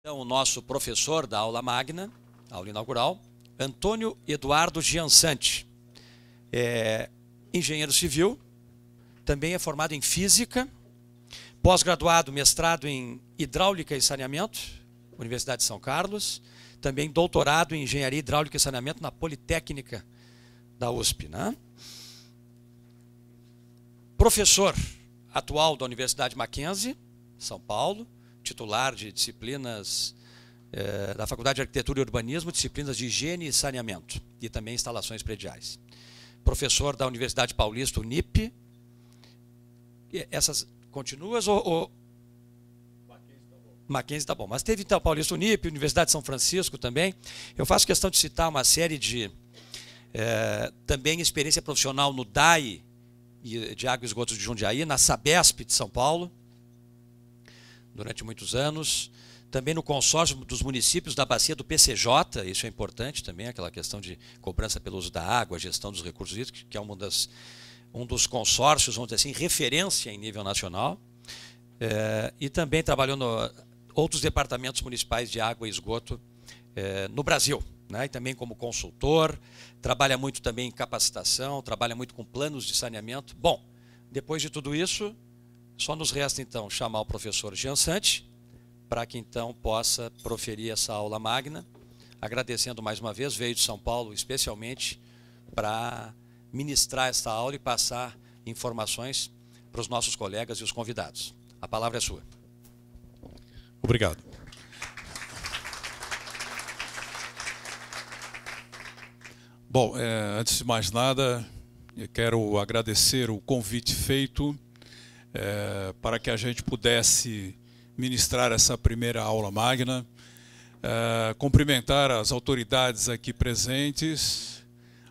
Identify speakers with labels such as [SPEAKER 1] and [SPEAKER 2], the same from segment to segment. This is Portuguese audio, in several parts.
[SPEAKER 1] Então, o nosso professor da aula magna, aula inaugural, Antônio Eduardo Giansante. É engenheiro civil, também é formado em física, pós-graduado, mestrado em hidráulica e saneamento, Universidade de São Carlos, também doutorado em engenharia hidráulica e saneamento na Politécnica da USP, né? Professor atual da Universidade Mackenzie, São Paulo, titular de disciplinas da Faculdade de Arquitetura e Urbanismo, disciplinas de higiene e saneamento, e também instalações prediais. Professor da Universidade Paulista, Unip. Essas continuas ou... Mackenzie está bom. Mas teve então Paulista, Unip, Universidade de São Francisco também. Eu faço questão de citar uma série de também experiência profissional no DAI de Água e Esgotos de Jundiaí, na Sabesp de São Paulo, durante muitos anos. Também no consórcio dos municípios da bacia do PCJ, isso é importante também, aquela questão de cobrança pelo uso da água, gestão dos recursos hídricos, que é um dos consórcios, vamos dizer assim, referência em nível nacional. E também trabalhou no outros departamentos municipais de água e esgoto no Brasil, né? E também como consultor, trabalha muito também em capacitação, trabalha muito com planos de saneamento. Bom, depois de tudo isso, só nos resta então chamar o professor Giansante, para que então possa proferir essa aula magna, agradecendo mais uma vez, veio de São Paulo especialmente para ministrar esta aula e passar informações para os nossos colegas e os convidados. A palavra é sua.
[SPEAKER 2] Obrigado. Bom, antes de mais nada, eu quero agradecer o convite feito para que a gente pudesse ministrar essa primeira aula magna, cumprimentar as autoridades aqui presentes,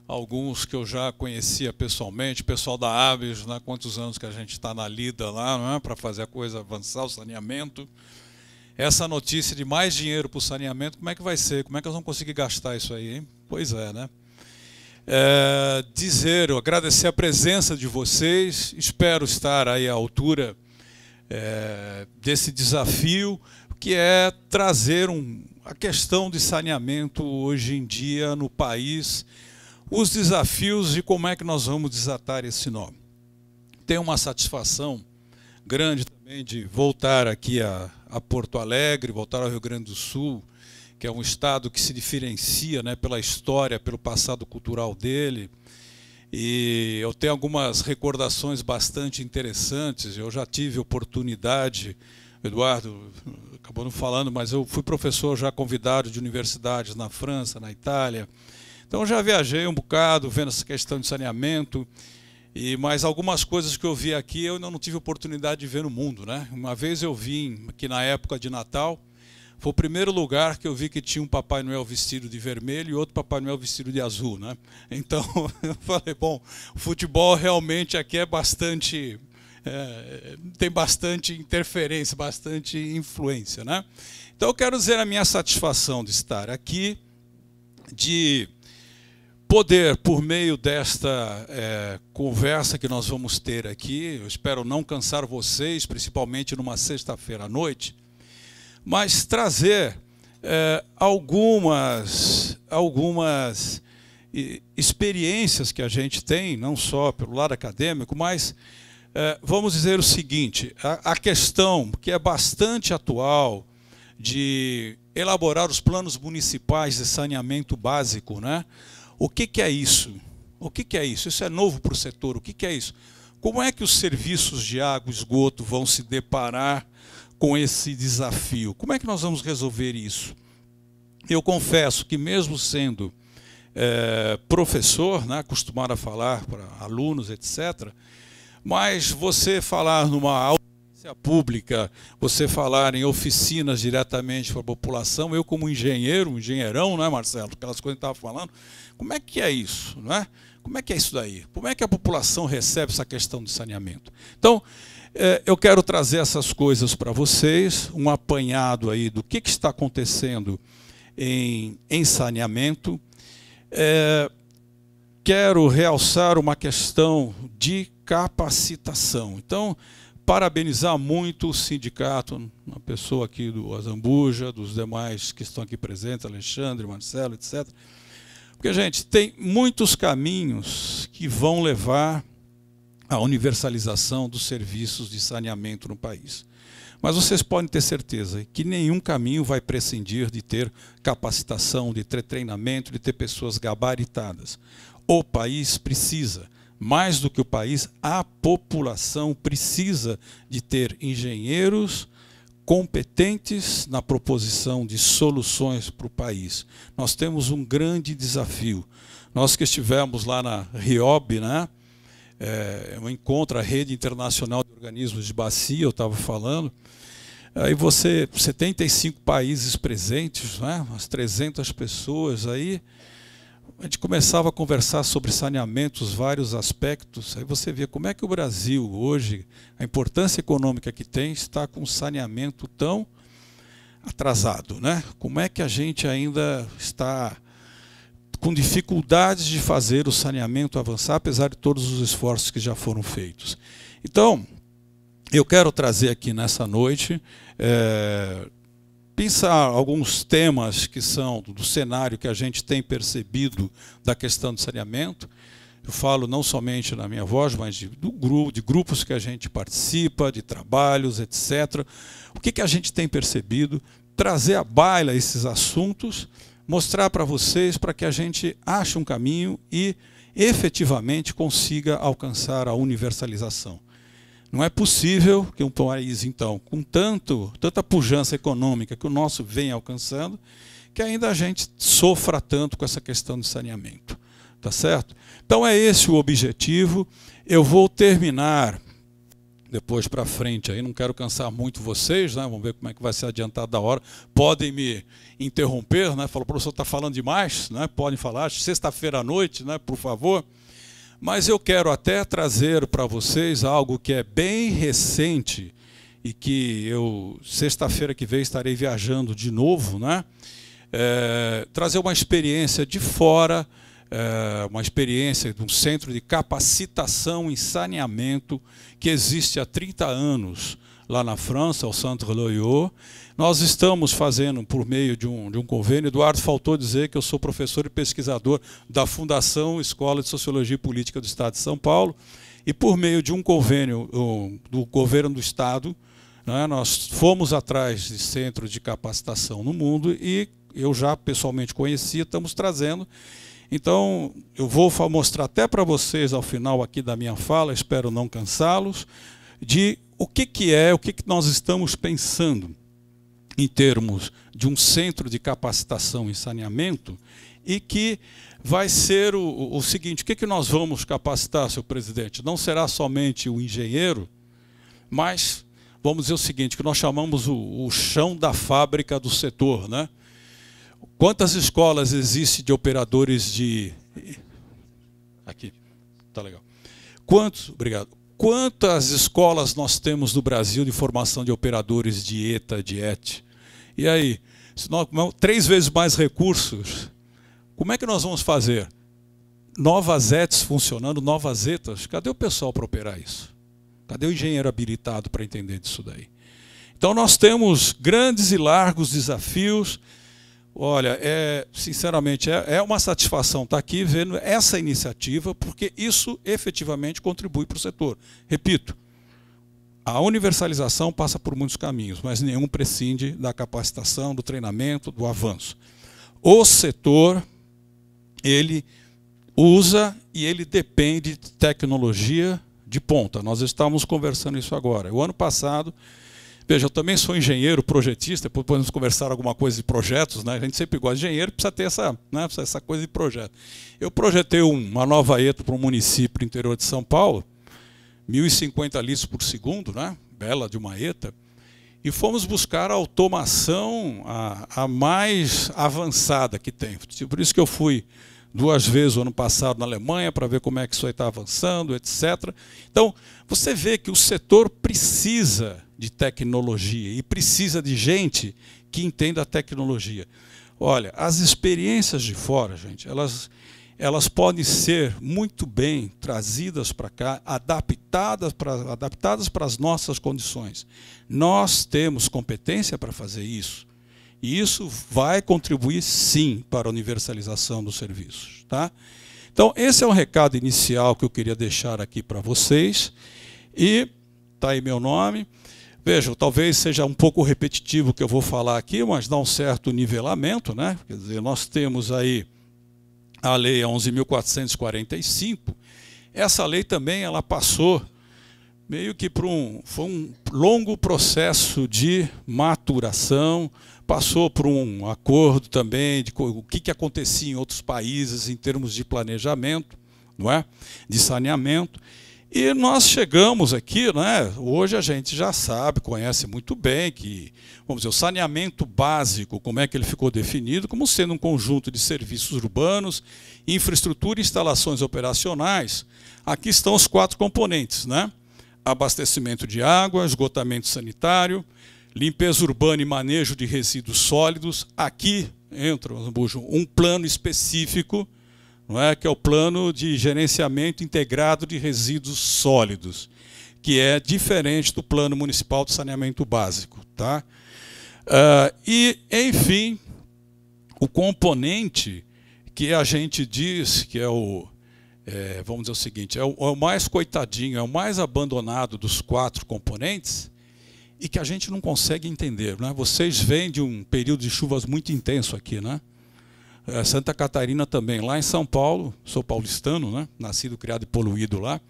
[SPEAKER 2] alguns que eu já conhecia pessoalmente, pessoal da ABES, né, quantos anos que a gente está na lida lá, não é, para fazer a coisa avançar, o saneamento. Essa notícia de mais dinheiro para o saneamento, como é que vai ser? Como é que nós vamos conseguir gastar isso aí, hein? Pois é, né? Agradecer a presença de vocês, espero estar aí à altura desse desafio, que é trazer a questão de saneamento hoje em dia no país, os desafios e como é que nós vamos desatar esse nó. Tenho uma satisfação grande também de voltar aqui a Porto Alegre, voltar ao Rio Grande do Sul, que é um estado que se diferencia, né, pela história, pelo passado cultural dele. E eu tenho algumas recordações bastante interessantes. Eu já tive oportunidade, o Eduardo acabou não falando, mas eu fui professor já convidado de universidades na França, na Itália. Então já viajei um bocado vendo essa questão de saneamento, mas algumas coisas que eu vi aqui eu ainda não tive oportunidade de ver no mundo, né? Uma vez eu vim aqui na época de Natal, foi o primeiro lugar que eu vi que tinha um Papai Noel vestido de vermelho e outro Papai Noel vestido de azul, né? Então eu falei, bom, o futebol realmente aqui é bastante, tem bastante interferência, bastante influência, né? Então eu quero dizer a minha satisfação de estar aqui, de poder, por meio desta conversa que nós vamos ter aqui, eu espero não cansar vocês, principalmente numa sexta-feira à noite, mas trazer algumas experiências que a gente tem, não só pelo lado acadêmico, mas vamos dizer o seguinte, a questão que é bastante atual de elaborar os planos municipais de saneamento básico, né? O que é isso? O que é isso? Isso é novo para o setor, o que é isso? Como é que os serviços de água e esgoto vão se deparar com esse desafio? Como é que nós vamos resolver isso? Eu confesso que mesmo sendo professor, né, acostumado a falar para alunos, etc., mas você falar numa audiência pública, você falar em oficinas diretamente para a população, eu como engenheiro, um engenheirão, né, Marcelo, aquelas coisas que eu estava falando, como é que é isso, né? Como é que é isso daí? Como é que a população recebe essa questão de saneamento? Então, eu quero trazer essas coisas para vocês, um apanhado aí do que está acontecendo em saneamento. Quero realçar uma questão de capacitação. Então, parabenizar muito o sindicato, a pessoa aqui do Azambuja, dos demais que estão aqui presentes, Alexandre, Marcelo, etc. Porque, gente, tem muitos caminhos que vão levar à universalização dos serviços de saneamento no país. Mas vocês podem ter certeza que nenhum caminho vai prescindir de ter capacitação, de ter treinamento, de ter pessoas gabaritadas. O país precisa, mais do que o país, a população precisa de ter engenheiros competentes na proposição de soluções para o país. Nós temos um grande desafio. Nós que estivemos lá na RIOB, né? Um encontro, a Rede Internacional de Organismos de Bacia, eu estava falando, aí 75 países presentes, né? Umas 300 pessoas aí, a gente começava a conversar sobre saneamento, os vários aspectos, aí você vê como é que o Brasil hoje, a importância econômica que tem, está com um saneamento tão atrasado, né? Como é que a gente ainda está com dificuldades de fazer o saneamento avançar, apesar de todos os esforços que já foram feitos. Então, eu quero trazer aqui nessa noite, pensar alguns temas que são do cenário que a gente tem percebido da questão do saneamento. Eu falo não somente na minha voz, mas de grupos que a gente participa, de trabalhos, etc. O que a gente tem percebido, trazer à baila esses assuntos, mostrar para vocês, para que a gente ache um caminho e efetivamente consiga alcançar a universalização. Não é possível que um país, então, com tanta pujança econômica que o nosso vem alcançando, que ainda a gente sofra tanto com essa questão de saneamento. Tá certo? Então é esse o objetivo. Eu vou terminar depois para frente, aí não quero cansar muito vocês, né? Vamos ver como é que vai ser adiantado da hora. Podem me interromper, né? Falou, o professor está falando demais, né? Podem falar, sexta-feira à noite, né? Por favor. Mas eu quero até trazer para vocês algo que é bem recente e que eu, sexta-feira que vem, estarei viajando de novo, né? Trazer uma experiência de fora, uma experiência de um centro de capacitação em saneamento que existe há 30 anos lá na França, o Centre Loyot. Nós estamos fazendo por meio de um convênio. Eduardo faltou dizer que eu sou professor e pesquisador da Fundação Escola de Sociologia e Política do Estado de São Paulo, e por meio de um convênio do governo do Estado, né, nós fomos atrás de centros de capacitação no mundo e eu já pessoalmente conhecia, estamos trazendo. Então, eu vou mostrar até para vocês ao final aqui da minha fala, espero não cansá-los, de o que nós estamos pensando em termos de um centro de capacitação em saneamento e que vai ser o seguinte: o que nós vamos capacitar, senhor presidente? Não será somente o engenheiro, mas vamos dizer o seguinte, que nós chamamos o chão da fábrica do setor, né? Quantas escolas existem de operadores de... Aqui, tá legal. Obrigado. Quantas escolas nós temos no Brasil de formação de operadores de ETA, de ET? E aí, se nós 3 vezes mais recursos, como é que nós vamos fazer? Novas ETs funcionando, novas ETAs, cadê o pessoal para operar isso? Cadê o engenheiro habilitado para entender disso daí? Então nós temos grandes e largos desafios. Olha, sinceramente, é uma satisfação estar aqui vendo essa iniciativa, porque isso efetivamente contribui para o setor. Repito, a universalização passa por muitos caminhos, mas nenhum prescinde da capacitação, do treinamento, do avanço. O setor, ele usa e ele depende de tecnologia de ponta. Nós estamos conversando isso agora. O ano passado... Veja, eu também sou engenheiro, projetista, depois podemos conversar alguma coisa de projetos, né? A gente sempre gosta de engenheiro, precisa ter essa coisa de projeto. Eu projetei uma nova ETA para um município do interior de São Paulo, 1.050 litros por segundo, né? Bela de uma ETA, e fomos buscar a automação a mais avançada que tem. Por isso que eu fui 2 vezes o ano passado na Alemanha para ver como é que isso aí está avançando, etc. Então, você vê que o setor precisa de tecnologia e precisa de gente que entenda a tecnologia. Olha, as experiências de fora, gente, elas podem ser muito bem trazidas para cá, adaptadas para as nossas condições. Nós temos competência para fazer isso. E isso vai contribuir, sim, para a universalização dos serviços. Tá? Então, esse é um recado inicial que eu queria deixar aqui para vocês. E está aí meu nome. Vejam, talvez seja um pouco repetitivo o que eu vou falar aqui, mas dá um certo nivelamento, né? Quer dizer, nós temos aí a Lei 11.445. Essa lei também ela passou meio que foi um longo processo de maturação, passou por um acordo também de o que acontecia em outros países em termos de planejamento, não é? De saneamento. E nós chegamos aqui, né? Hoje a gente já sabe, conhece muito bem que, vamos dizer, o saneamento básico, como é que ele ficou definido, como sendo um conjunto de serviços urbanos, infraestrutura e instalações operacionais. Aqui estão os 4 componentes, né? Abastecimento de água, esgotamento sanitário, limpeza urbana e manejo de resíduos sólidos. Aqui entra um plano específico, não é? Que é o plano de gerenciamento integrado de resíduos sólidos, que é diferente do plano municipal de saneamento básico. Tá? E, enfim, o componente que a gente diz que é o, vamos dizer o seguinte, é o mais coitadinho, é o mais abandonado dos 4 componentes, e que a gente não consegue entender. Né? Vocês vêm de um período de chuvas muito intenso aqui, né? Santa Catarina também, lá em São Paulo, sou paulistano, né? Nascido, criado e poluído lá,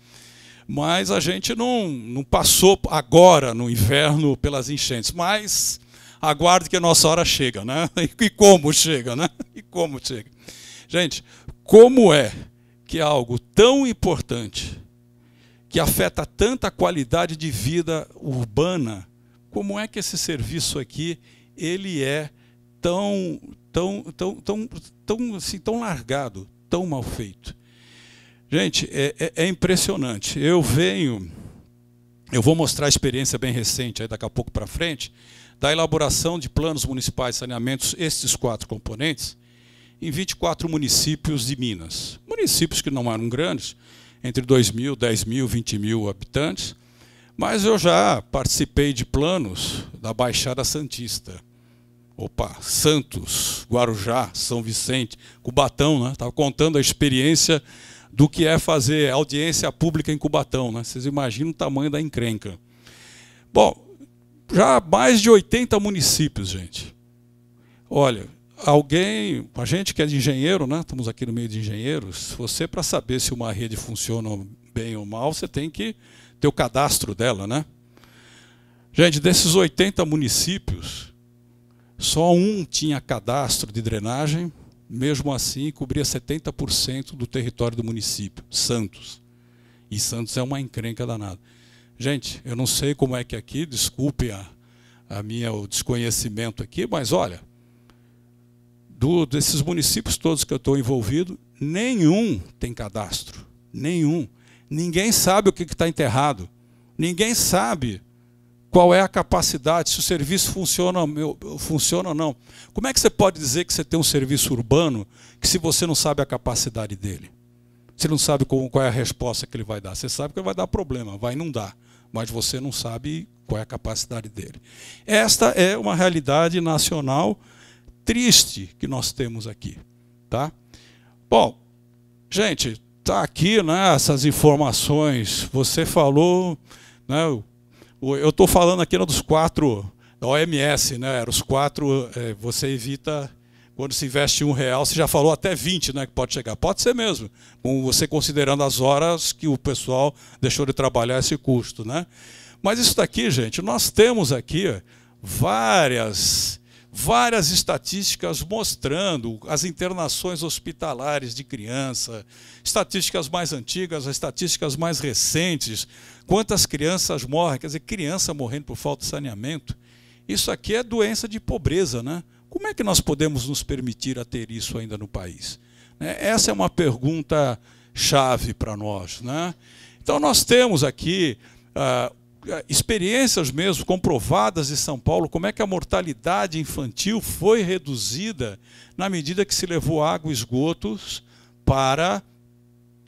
[SPEAKER 2] mas a gente não passou agora no inverno pelas enchentes, mas aguarde que a nossa hora chega, né? E como chega, né? E como chega. Gente, como é que algo tão importante, que afeta tanta qualidade de vida urbana, como é que esse serviço aqui ele é tão largado, tão mal feito? Gente, é impressionante. Eu vou mostrar a experiência bem recente, aí daqui a pouco para frente, da elaboração de planos municipais de saneamentos, esses 4 componentes, em 24 municípios de Minas. Municípios que não eram grandes, entre 2.000, 10.000, 20.000 habitantes, mas eu já participei de planos da Baixada Santista. Opa, Santos, Guarujá, São Vicente, Cubatão, né? Estava contando a experiência do que é fazer audiência pública em Cubatão, né? Vocês imaginam o tamanho da encrenca. Bom, já mais de 80 municípios, gente. Olha, a gente que é de engenheiro, né? Estamos aqui no meio de engenheiros, você, para saber se uma rede funciona bem ou mal, você tem que ter o cadastro dela, né? Gente, desses 80 municípios, só um tinha cadastro de drenagem, mesmo assim cobria 70% do território do município, Santos. E Santos é uma encrenca danada. Gente, eu não sei como é que aqui, desculpe o desconhecimento aqui, mas olha, desses municípios todos que eu estou envolvido, nenhum tem cadastro, nenhum. Ninguém sabe o que está enterrado, ninguém sabe qual é a capacidade, se o serviço funciona ou não. Como é que você pode dizer que você tem um serviço urbano que se você não sabe a capacidade dele? Você não sabe qual é a resposta que ele vai dar. Você sabe que ele vai dar problema, vai inundar, mas você não sabe qual é a capacidade dele. Esta é uma realidade nacional triste que nós temos aqui. Tá? Bom, gente, está aqui, né, essas informações. Você falou, né, eu estou falando aqui dos 4 da OMS, né? Os 4, você evita, quando se investe R$1, você já falou até 20, né, que pode chegar. Pode ser mesmo, com você considerando as horas que o pessoal deixou de trabalhar esse custo, né? Mas isso daqui, gente, nós temos aqui várias estatísticas mostrando as internações hospitalares de criança, estatísticas mais antigas, estatísticas mais recentes, quantas crianças morrem, quer dizer, criança morrendo por falta de saneamento. Isso aqui é doença de pobreza, né? Como é que nós podemos nos permitir a ter isso ainda no país? Essa é uma pergunta chave para nós, né? Então nós temos aqui experiências mesmo comprovadas em São Paulo, como é que a mortalidade infantil foi reduzida na medida que se levou água e esgotos para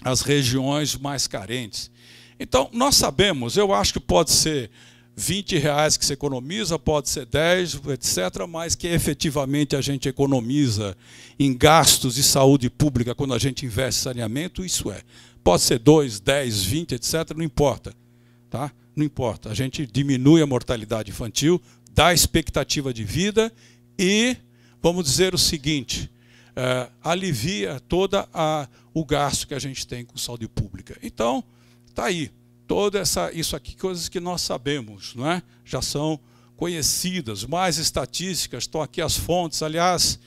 [SPEAKER 2] as regiões mais carentes. Então, nós sabemos, eu acho que pode ser R$20 que se economiza, pode ser 10, etc., mas que efetivamente a gente economiza em gastos de saúde pública quando a gente investe em saneamento, isso é. Pode ser 2, 10, 20, etc., não importa. Tá? Não importa. A gente diminui a mortalidade infantil, dá expectativa de vida e, vamos dizer o seguinte, alivia todo o gasto que a gente tem com saúde pública. Então, está aí. Isso aqui, coisas que nós sabemos, não é? Já são conhecidas, mais estatísticas, estão aqui as fontes. Aliás,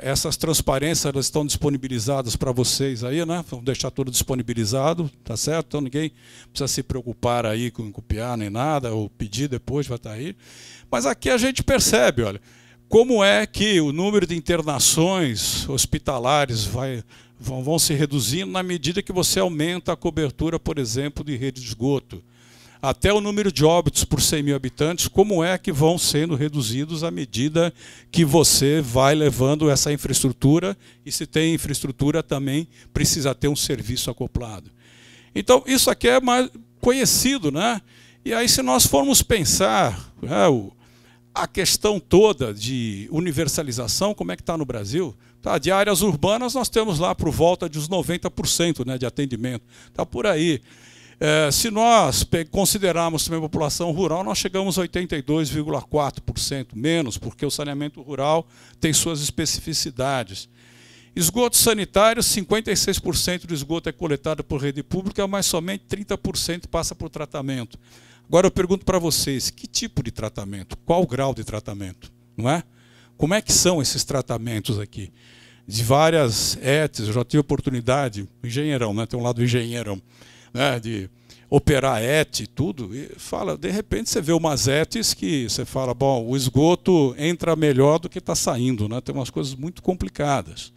[SPEAKER 2] essas transparências elas estão disponibilizadas para vocês aí, né? Vamos deixar tudo disponibilizado, tá certo? Então ninguém precisa se preocupar aí com copiar nem nada, ou pedir depois vai estar aí. Mas aqui a gente percebe, olha, como é que o número de internações hospitalares vão se reduzindo na medida que você aumenta a cobertura, por exemplo, de rede de esgoto. Até o número de óbitos por 100 mil habitantes, como é que vão sendo reduzidos à medida que você vai levando essa infraestrutura, e se tem infraestrutura também precisa ter um serviço acoplado. Então, isso aqui é mais conhecido, né? E aí, se nós formos pensar a questão toda de universalização, como é que está no Brasil? Tá, de áreas urbanas nós temos lá por volta de uns 90%, né, de atendimento. Está por aí. Se nós considerarmos também a população rural, nós chegamos a 82,4% menos, porque o saneamento rural tem suas especificidades. Esgoto sanitário, 56% do esgoto é coletado por rede pública, mas somente 30% passa por tratamento. Agora eu pergunto para vocês, que tipo de tratamento? Qual o grau de tratamento? Não é? Como é que são esses tratamentos aqui? De várias ETs, eu já tive oportunidade, engenheirão, né? Tem um lado engenheirão, né? De operar ET e tudo, e fala, de repente você vê umas ETs que você fala, bom, o esgoto entra melhor do que está saindo, né? Tem umas coisas muito complicadas.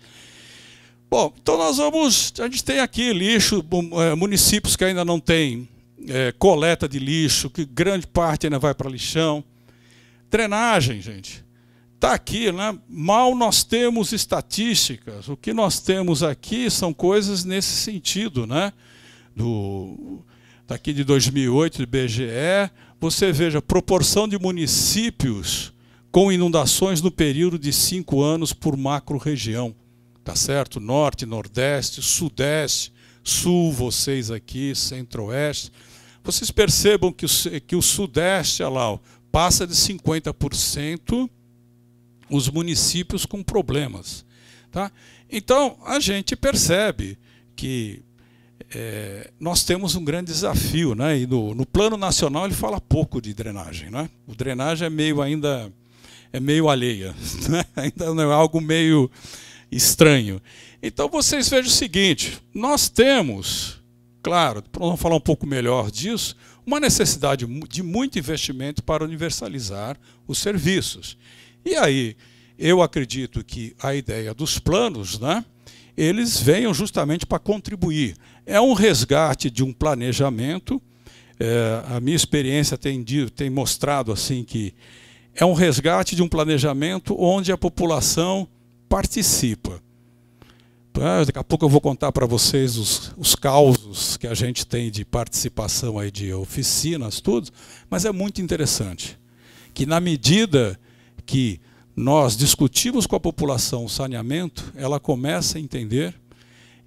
[SPEAKER 2] Bom, então a gente tem aqui lixo, municípios que ainda não têm coleta de lixo, que grande parte ainda vai para lixão. Drenagem, gente. Está aqui, né? Mal nós temos estatísticas. O que nós temos aqui são coisas nesse sentido, né? Daqui de 2008, do IBGE, você veja, proporção de municípios com inundações no período de 5 anos por macro-região. Tá certo? Norte, Nordeste, Sudeste, Sul, vocês aqui, Centro-Oeste. Vocês percebam que o Sudeste, olha lá, passa de 50% os municípios com problemas. Tá? Então, a gente percebe que nós temos um grande desafio, né? E no plano nacional ele fala pouco de drenagem, né? O drenagem é meio alheia, né? Ainda não é algo meio estranho. Então vocês vejam o seguinte, nós temos, claro, vamos falar um pouco melhor disso, uma necessidade de muito investimento para universalizar os serviços. E aí, eu acredito que a ideia dos planos, né, eles venham justamente para contribuir. É um resgate de um planejamento, a minha experiência tem mostrado assim que é um resgate de um planejamento onde a população participa. Daqui a pouco eu vou contar para vocês os causos que a gente tem de participação aí de oficinas, tudo, mas é muito interessante que na medida que nós discutimos com a população o saneamento, ela começa a entender,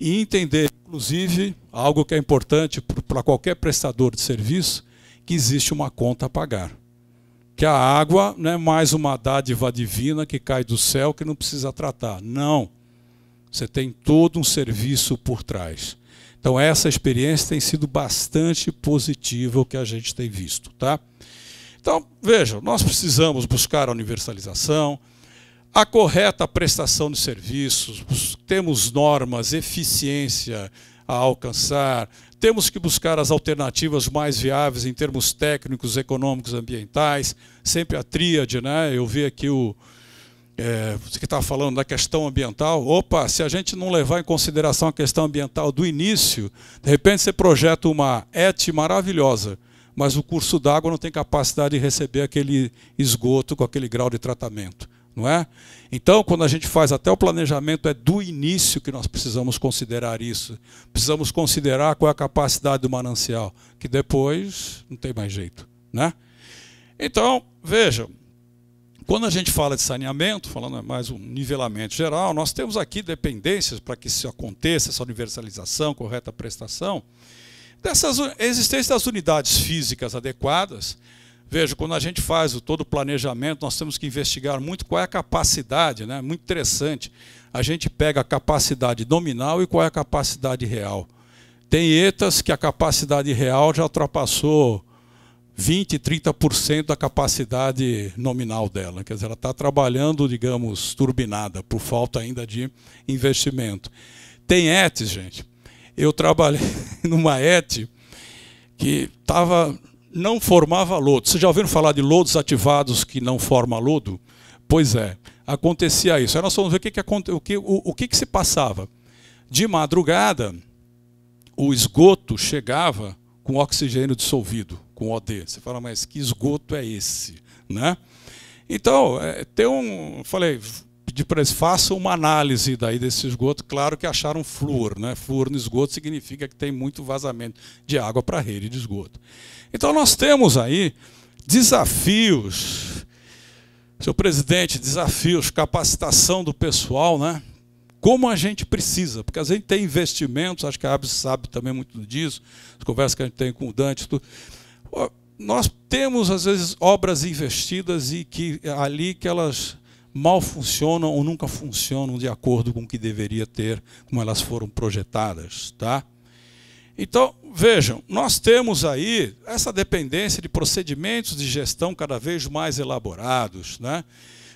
[SPEAKER 2] e entender, inclusive, algo que é importante para qualquer prestador de serviço, que existe uma conta a pagar. Que a água não é mais uma dádiva divina que cai do céu que não precisa tratar. Não. Você tem todo um serviço por trás. Então, essa experiência tem sido bastante positiva, o que a gente tem visto. Tá? Então, vejam, nós precisamos buscar a universalização, a correta prestação de serviços, temos normas, eficiência a alcançar, temos que buscar as alternativas mais viáveis em termos técnicos, econômicos, ambientais, sempre a tríade, né? Eu vi aqui você que estava falando da questão ambiental, opa, se a gente não levar em consideração a questão ambiental do início, de repente você projeta uma ET maravilhosa, mas o curso d'água não tem capacidade de receber aquele esgoto com aquele grau de tratamento. não é? Então, quando a gente faz até o planejamento, é do início que nós precisamos considerar isso. Precisamos considerar qual é a capacidade do manancial, que depois não tem mais jeito, né? Então, vejam, quando a gente fala de saneamento, falando mais um nivelamento geral, nós temos aqui dependências para que isso aconteça, essa universalização, correta prestação, dessas existência das unidades físicas adequadas. Veja, quando a gente faz todo o planejamento, nós temos que investigar muito qual é a capacidade, né? Muito interessante. A gente pega a capacidade nominal e qual é a capacidade real. Tem ETAs que a capacidade real já ultrapassou 20%, 30% da capacidade nominal dela. Quer dizer, ela está trabalhando, digamos, turbinada, por falta ainda de investimento. Tem ETs, gente. Eu trabalhei numa ET que não formava lodo. Vocês já ouviram falar de lodos ativados que não formam lodo? Pois é, acontecia isso. Aí nós vamos ver o que se passava. De madrugada, o esgoto chegava com oxigênio dissolvido, com OD. Você fala, mas que esgoto é esse, né? Então, falei, pedi para eles, façam uma análise daí desse esgoto. Claro que acharam flúor, né? Flúor no esgoto significa que tem muito vazamento de água para a rede de esgoto. Então nós temos aí desafios, senhor presidente, desafios, capacitação do pessoal, né? Como a gente precisa, porque a gente tem investimentos, acho que a ABS sabe também muito disso, as conversas que a gente tem com o Dante, tudo. Nós temos, às vezes, obras investidas e que elas mal funcionam ou nunca funcionam de acordo com o que deveria ter, como elas foram projetadas, tá? Então, vejam, nós temos aí essa dependência de procedimentos de gestão cada vez mais elaborados, né?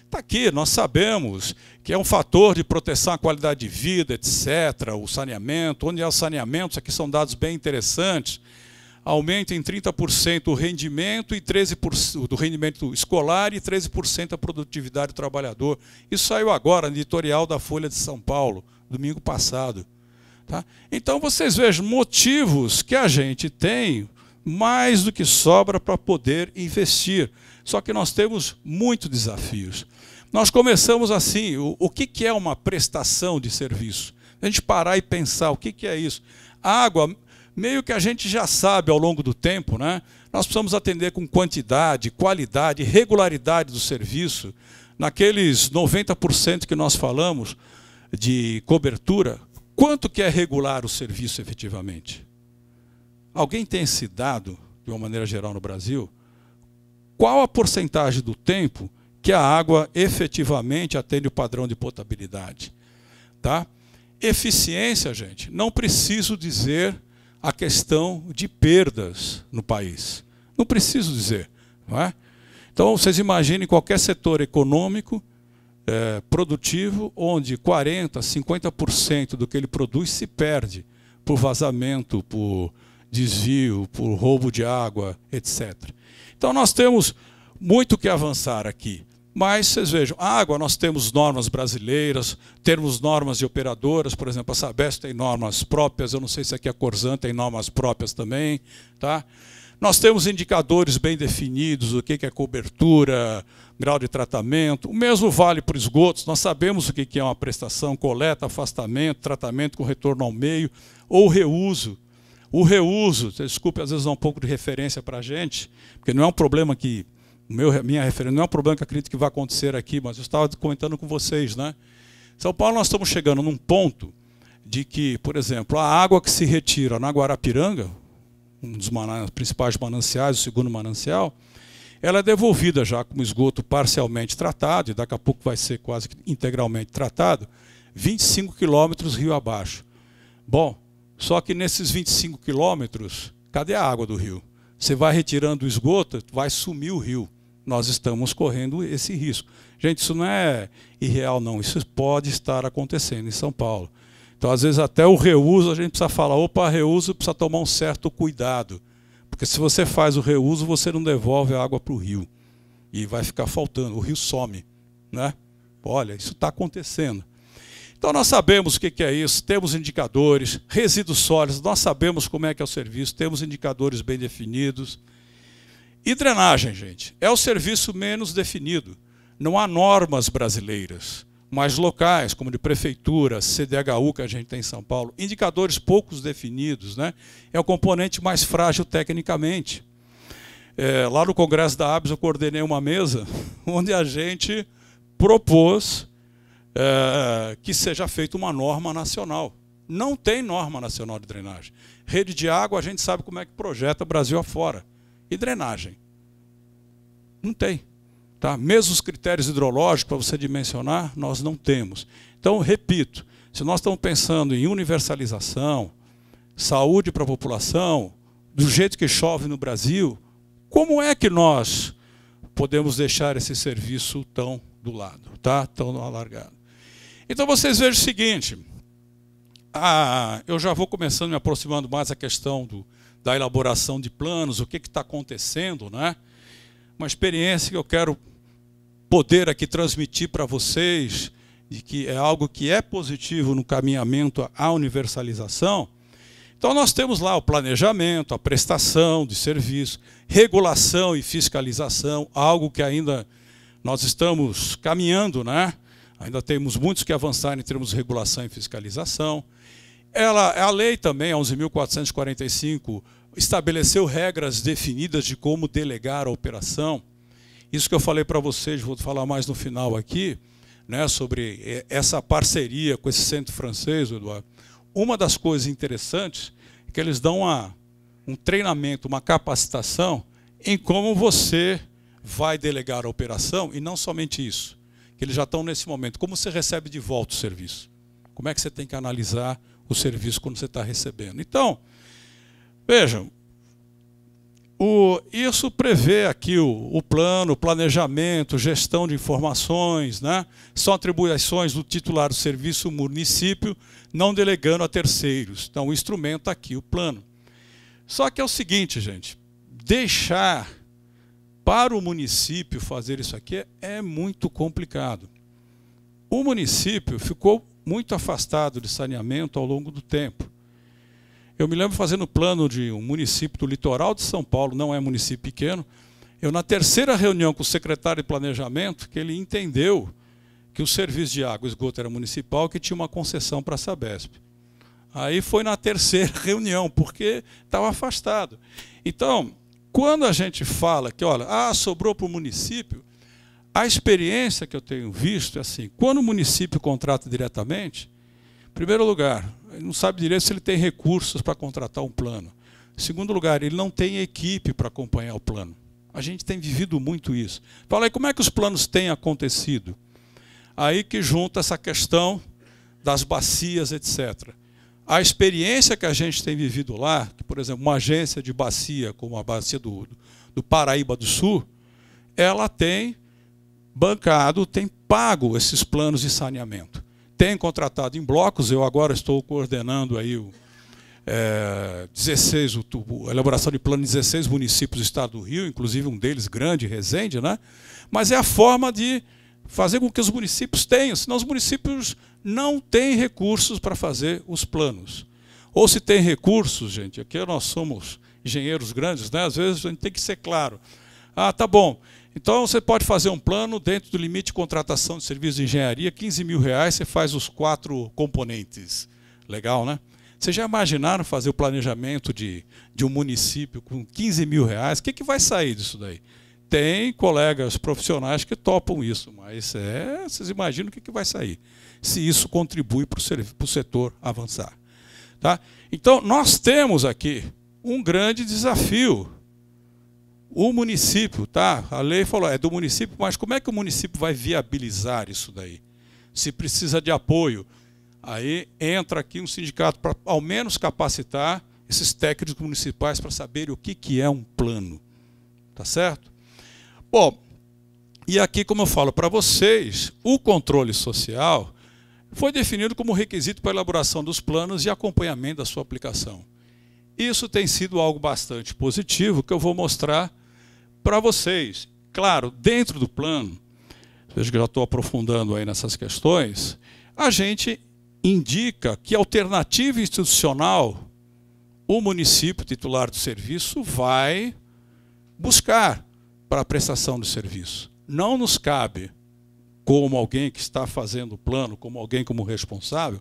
[SPEAKER 2] Está aqui, nós sabemos que é um fator de proteção à qualidade de vida, etc., o saneamento. Onde há saneamentos, aqui são dados bem interessantes, aumenta em 30% o rendimento, e 13% do rendimento escolar e 13% a produtividade do trabalhador. Isso saiu agora, no editorial da Folha de São Paulo, domingo passado. Tá? Então vocês vejam motivos que a gente tem mais do que sobra para poder investir. Só que nós temos muitos desafios. Nós começamos assim, o que é uma prestação de serviço? A gente parar e pensar, o que é isso? A água, meio que a gente já sabe ao longo do tempo, né? Nós precisamos atender com quantidade, qualidade, regularidade do serviço. Naqueles 90% que nós falamos de cobertura, quanto que é regular o serviço efetivamente? Alguém tem esse dado, de uma maneira geral no Brasil? Qual a porcentagem do tempo que a água efetivamente atende o padrão de potabilidade? Tá? Eficiência, gente, não preciso dizer a questão de perdas no país. Não preciso dizer. Não é? Então, vocês imaginem qualquer setor econômico produtivo, onde 40%, 50% do que ele produz se perde por vazamento, por desvio, por roubo de água, etc. Então nós temos muito que avançar aqui. Mas vocês vejam, a água, nós temos normas brasileiras, temos normas de operadoras, por exemplo, a Sabesp tem normas próprias, eu não sei se aqui a Corzan tem normas próprias também. Tá? Nós temos indicadores bem definidos, o que é cobertura, grau de tratamento. O mesmo vale para esgotos, nós sabemos o que é uma prestação, coleta, afastamento, tratamento com retorno ao meio, ou reuso. O reuso, desculpe, às vezes dá um pouco de referência para a gente, porque não é um problema que, minha referência, não é um problema que eu acredito que vai acontecer aqui, mas eu estava comentando com vocês, né? Em São Paulo nós estamos chegando num ponto de que, por exemplo, a água que se retira na Guarapiranga, um dos principais mananciais, o segundo manancial, ela é devolvida já como esgoto parcialmente tratado, e daqui a pouco vai ser quase integralmente tratado, 25 quilômetros rio abaixo. Bom, só que nesses 25 quilômetros, cadê a água do rio? Você vai retirando o esgoto, vai sumir o rio. Nós estamos correndo esse risco. Gente, isso não é irreal, não. Isso pode estar acontecendo em São Paulo. Então, às vezes, até o reuso, a gente precisa falar, opa, reuso precisa tomar um certo cuidado. Porque se você faz o reuso, você não devolve a água para o rio. E vai ficar faltando, o rio some. Né? Olha, isso está acontecendo. Então nós sabemos o que é isso, temos indicadores, resíduos sólidos, nós sabemos como é que é o serviço, temos indicadores bem definidos. E drenagem, gente, é o serviço menos definido. não há normas brasileiras, mas locais, como de prefeitura, CDHU, que a gente tem em São Paulo, indicadores poucos definidos, né? É o componente mais frágil tecnicamente. Lá no Congresso da ABS eu coordenei uma mesa onde a gente propôs que seja feita uma norma nacional. Não tem norma nacional de drenagem. Rede de água, a gente sabe como é que projeta Brasil afora. E drenagem? Não tem. Tá? Mesmo os critérios hidrológicos, para você dimensionar, nós não temos. Então, repito, se nós estamos pensando em universalização, saúde para a população, do jeito que chove no Brasil, como é que nós podemos deixar esse serviço tão do lado, tá? Tão alargado? Então, vocês vejam o seguinte, eu já vou começando me aproximando mais da questão da elaboração de planos, o que está acontecendo, né? Uma experiência que eu quero poder aqui transmitir para vocês, de que é algo que é positivo no caminhamento à universalização. Então nós temos lá o planejamento, a prestação de serviço, regulação e fiscalização, algo que ainda nós estamos caminhando, né? Ainda temos muitos que avançar em termos de regulação e fiscalização. A lei também, a 11.445, estabeleceu regras definidas de como delegar a operação. Isso que eu falei para vocês, vou falar mais no final aqui, né, sobre essa parceria com esse centro francês, Eduardo. Uma das coisas interessantes é que eles dão um treinamento, uma capacitação em como você vai delegar a operação, e não somente isso, que eles já estão nesse momento, como você recebe de volta o serviço. Como é que você tem que analisar o serviço quando você está recebendo. Então, vejam, isso prevê aqui o plano, o planejamento, gestão de informações, né? São atribuições do titular do serviço, o município, não delegando a terceiros. Então, o instrumento está aqui, o plano. Só que é o seguinte, gente, deixar para o município fazer isso aqui é muito complicado. O município ficou muito afastado de saneamento ao longo do tempo. Eu me lembro fazendo plano de um município do litoral de São Paulo, não é município pequeno, eu na terceira reunião com o secretário de planejamento, que ele entendeu que o serviço de água e esgoto era municipal, que tinha uma concessão para a Sabesp. Aí foi na terceira reunião, porque estava afastado. Então, quando a gente fala que, olha, sobrou para o município, a experiência que eu tenho visto é assim, quando o município contrata diretamente, em primeiro lugar, ele não sabe direito se ele tem recursos para contratar um plano. Em segundo lugar, ele não tem equipe para acompanhar o plano. A gente tem vivido muito isso. Fala aí, como é que os planos têm acontecido? Aí que junta essa questão das bacias, etc. A experiência que a gente tem vivido lá, que, por exemplo, uma agência de bacia, como a bacia do Paraíba do Sul, ela tem bancado, tem pago esses planos de saneamento. Tem contratado em blocos, eu agora estou coordenando aí a elaboração de plano de 16 municípios do estado do Rio, inclusive um deles grande, Resende, né? Mas é a forma de fazer com que os municípios tenham, senão os municípios não têm recursos para fazer os planos. Ou se tem recursos, gente, aqui nós somos engenheiros grandes, né? Às vezes a gente tem que ser claro. Tá bom. Então, você pode fazer um plano dentro do limite de contratação de serviços de engenharia, R$15.000, você faz os 4 componentes. Legal, né? Vocês já imaginaram fazer o planejamento de um município com R$15.000? O que vai sair disso daí? Tem colegas profissionais que topam isso, mas vocês imaginam o que vai sair, se isso contribui para o setor avançar. Tá? Então, nós temos aqui um grande desafio. O município, tá? A lei falou, é do município, mas como é que o município vai viabilizar isso daí? Se precisa de apoio, aí entra aqui um sindicato para ao menos capacitar esses técnicos municipais para saberem o que é um plano. Tá certo? Bom, e aqui, como eu falo para vocês, o controle social foi definido como requisito para a elaboração dos planos e acompanhamento da sua aplicação. Isso tem sido algo bastante positivo, que eu vou mostrar para vocês. Claro, dentro do plano, veja que eu já estou aprofundando aí nessas questões, a gente indica que alternativa institucional o município titular do serviço vai buscar para a prestação do serviço. Não nos cabe, como alguém que está fazendo o plano, como alguém como responsável,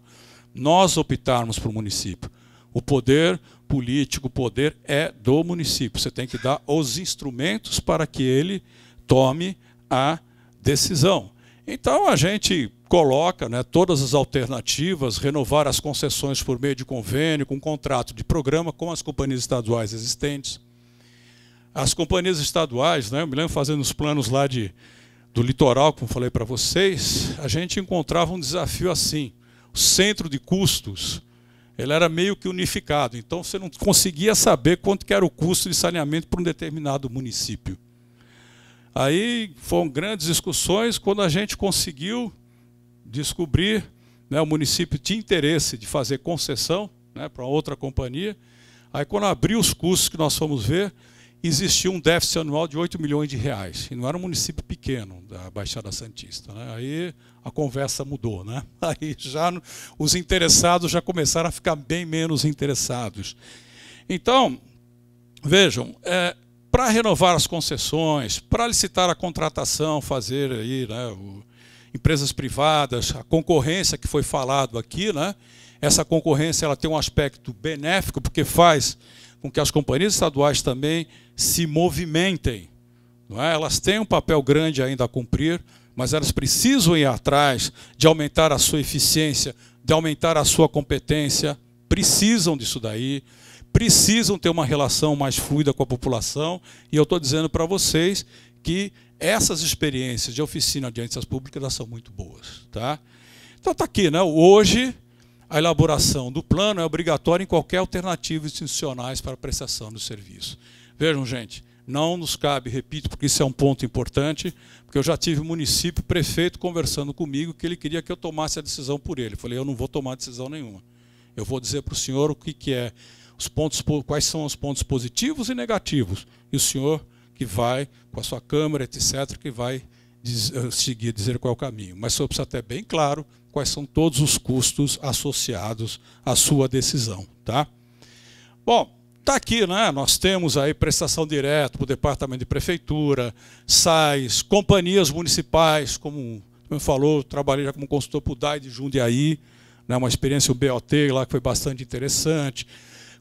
[SPEAKER 2] nós optarmos para o município. O poder político, o poder é do município. Você tem que dar os instrumentos para que ele tome a decisão. Então a gente coloca, né, todas as alternativas, renovar as concessões por meio de convênio, com contrato de programa com as companhias estaduais existentes. As companhias estaduais, né, eu me lembro fazendo os planos lá do litoral, como falei para vocês, a gente encontrava um desafio assim. O centro de custos, ele era meio que unificado, então você não conseguia saber quanto que era o custo de saneamento para um determinado município. Aí foram grandes discussões quando a gente conseguiu descobrir, né, o município tinha interesse de fazer concessão, né, para outra companhia. Aí quando abriu os custos que nós fomos ver, existia um déficit anual de 8 milhões de reais. E não era um município pequeno da Baixada Santista, né? Aí a conversa mudou, né? Aí já os interessados já começaram a ficar bem menos interessados. Então, vejam, para renovar as concessões, para licitar a contratação, fazer aí, né, empresas privadas, a concorrência que foi falado aqui, né? Essa concorrência ela tem um aspecto benéfico, porque faz com que as companhias estaduais também se movimentem. Não é? Elas têm um papel grande ainda a cumprir, mas elas precisam ir atrás de aumentar a sua eficiência, de aumentar a sua competência, precisam disso daí, precisam ter uma relação mais fluida com a população, e eu estou dizendo para vocês que essas experiências de oficina de agências públicas elas são muito boas. Tá? Então está aqui, né? Hoje, a elaboração do plano é obrigatória em qualquer alternativa institucionais para a prestação do serviço. Vejam, gente, não nos cabe, repito, porque isso é um ponto importante, porque eu já tive um município, prefeito, conversando comigo, que ele queria que eu tomasse a decisão por ele. Eu falei, eu não vou tomar decisão nenhuma. Eu vou dizer para o senhor o que é, os pontos, quais são os pontos positivos e negativos. E o senhor que vai, com a sua Câmara, etc., que vai seguir, dizer qual é o caminho. Mas o senhor precisa ter bem claro quais são todos os custos associados à sua decisão. Tá? Bom, está aqui, né? Nós temos aí prestação direta para o Departamento de Prefeitura, SAIs, companhias municipais, como falou, trabalhei já como consultor para o DAI de Jundiaí, né? Uma experiência, o BOT lá que foi bastante interessante,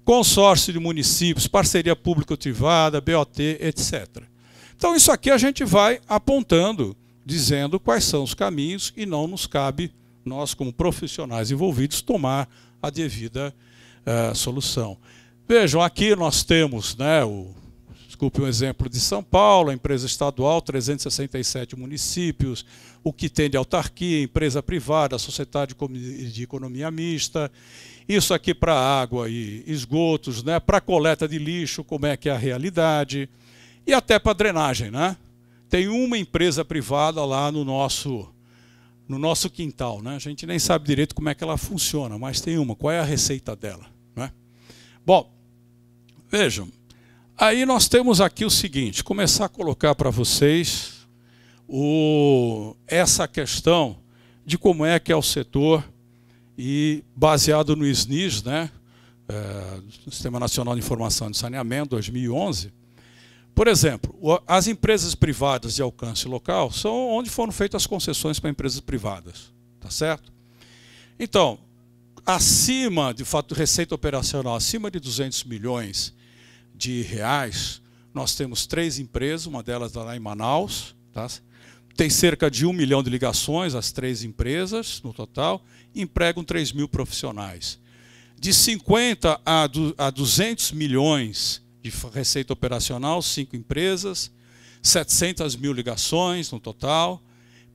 [SPEAKER 2] consórcio de municípios, parceria público-privada, BOT, etc. Então isso aqui a gente vai apontando, dizendo quais são os caminhos e não nos cabe, nós como profissionais envolvidos, tomar a devida solução. Vejam, aqui nós temos, né, desculpe um exemplo de São Paulo, a empresa estadual, 367 municípios, o que tem de autarquia, empresa privada, a sociedade de economia mista, isso aqui para água e esgotos, né, para coleta de lixo, como é que é a realidade, e até para drenagem, né? Tem uma empresa privada lá no nosso quintal, né? A gente nem sabe direito como é que ela funciona, mas tem uma, qual é a receita dela, né? Bom, vejam, aí nós temos aqui o seguinte, começar a colocar para vocês essa questão de como é que é o setor e baseado no SNIS, né, Sistema Nacional de Informação de Saneamento, 2011, por exemplo, as empresas privadas de alcance local são onde foram feitas as concessões para empresas privadas, tá certo? Então, acima, de fato, receita operacional, acima de 200 milhões de reais, nós temos 3 empresas, uma delas lá em Manaus, tá? Tem cerca de 1 milhão de ligações, as 3 empresas no total, empregam 3 mil profissionais. De 50 a 200 milhões de receita operacional, 5 empresas, 700 mil ligações no total,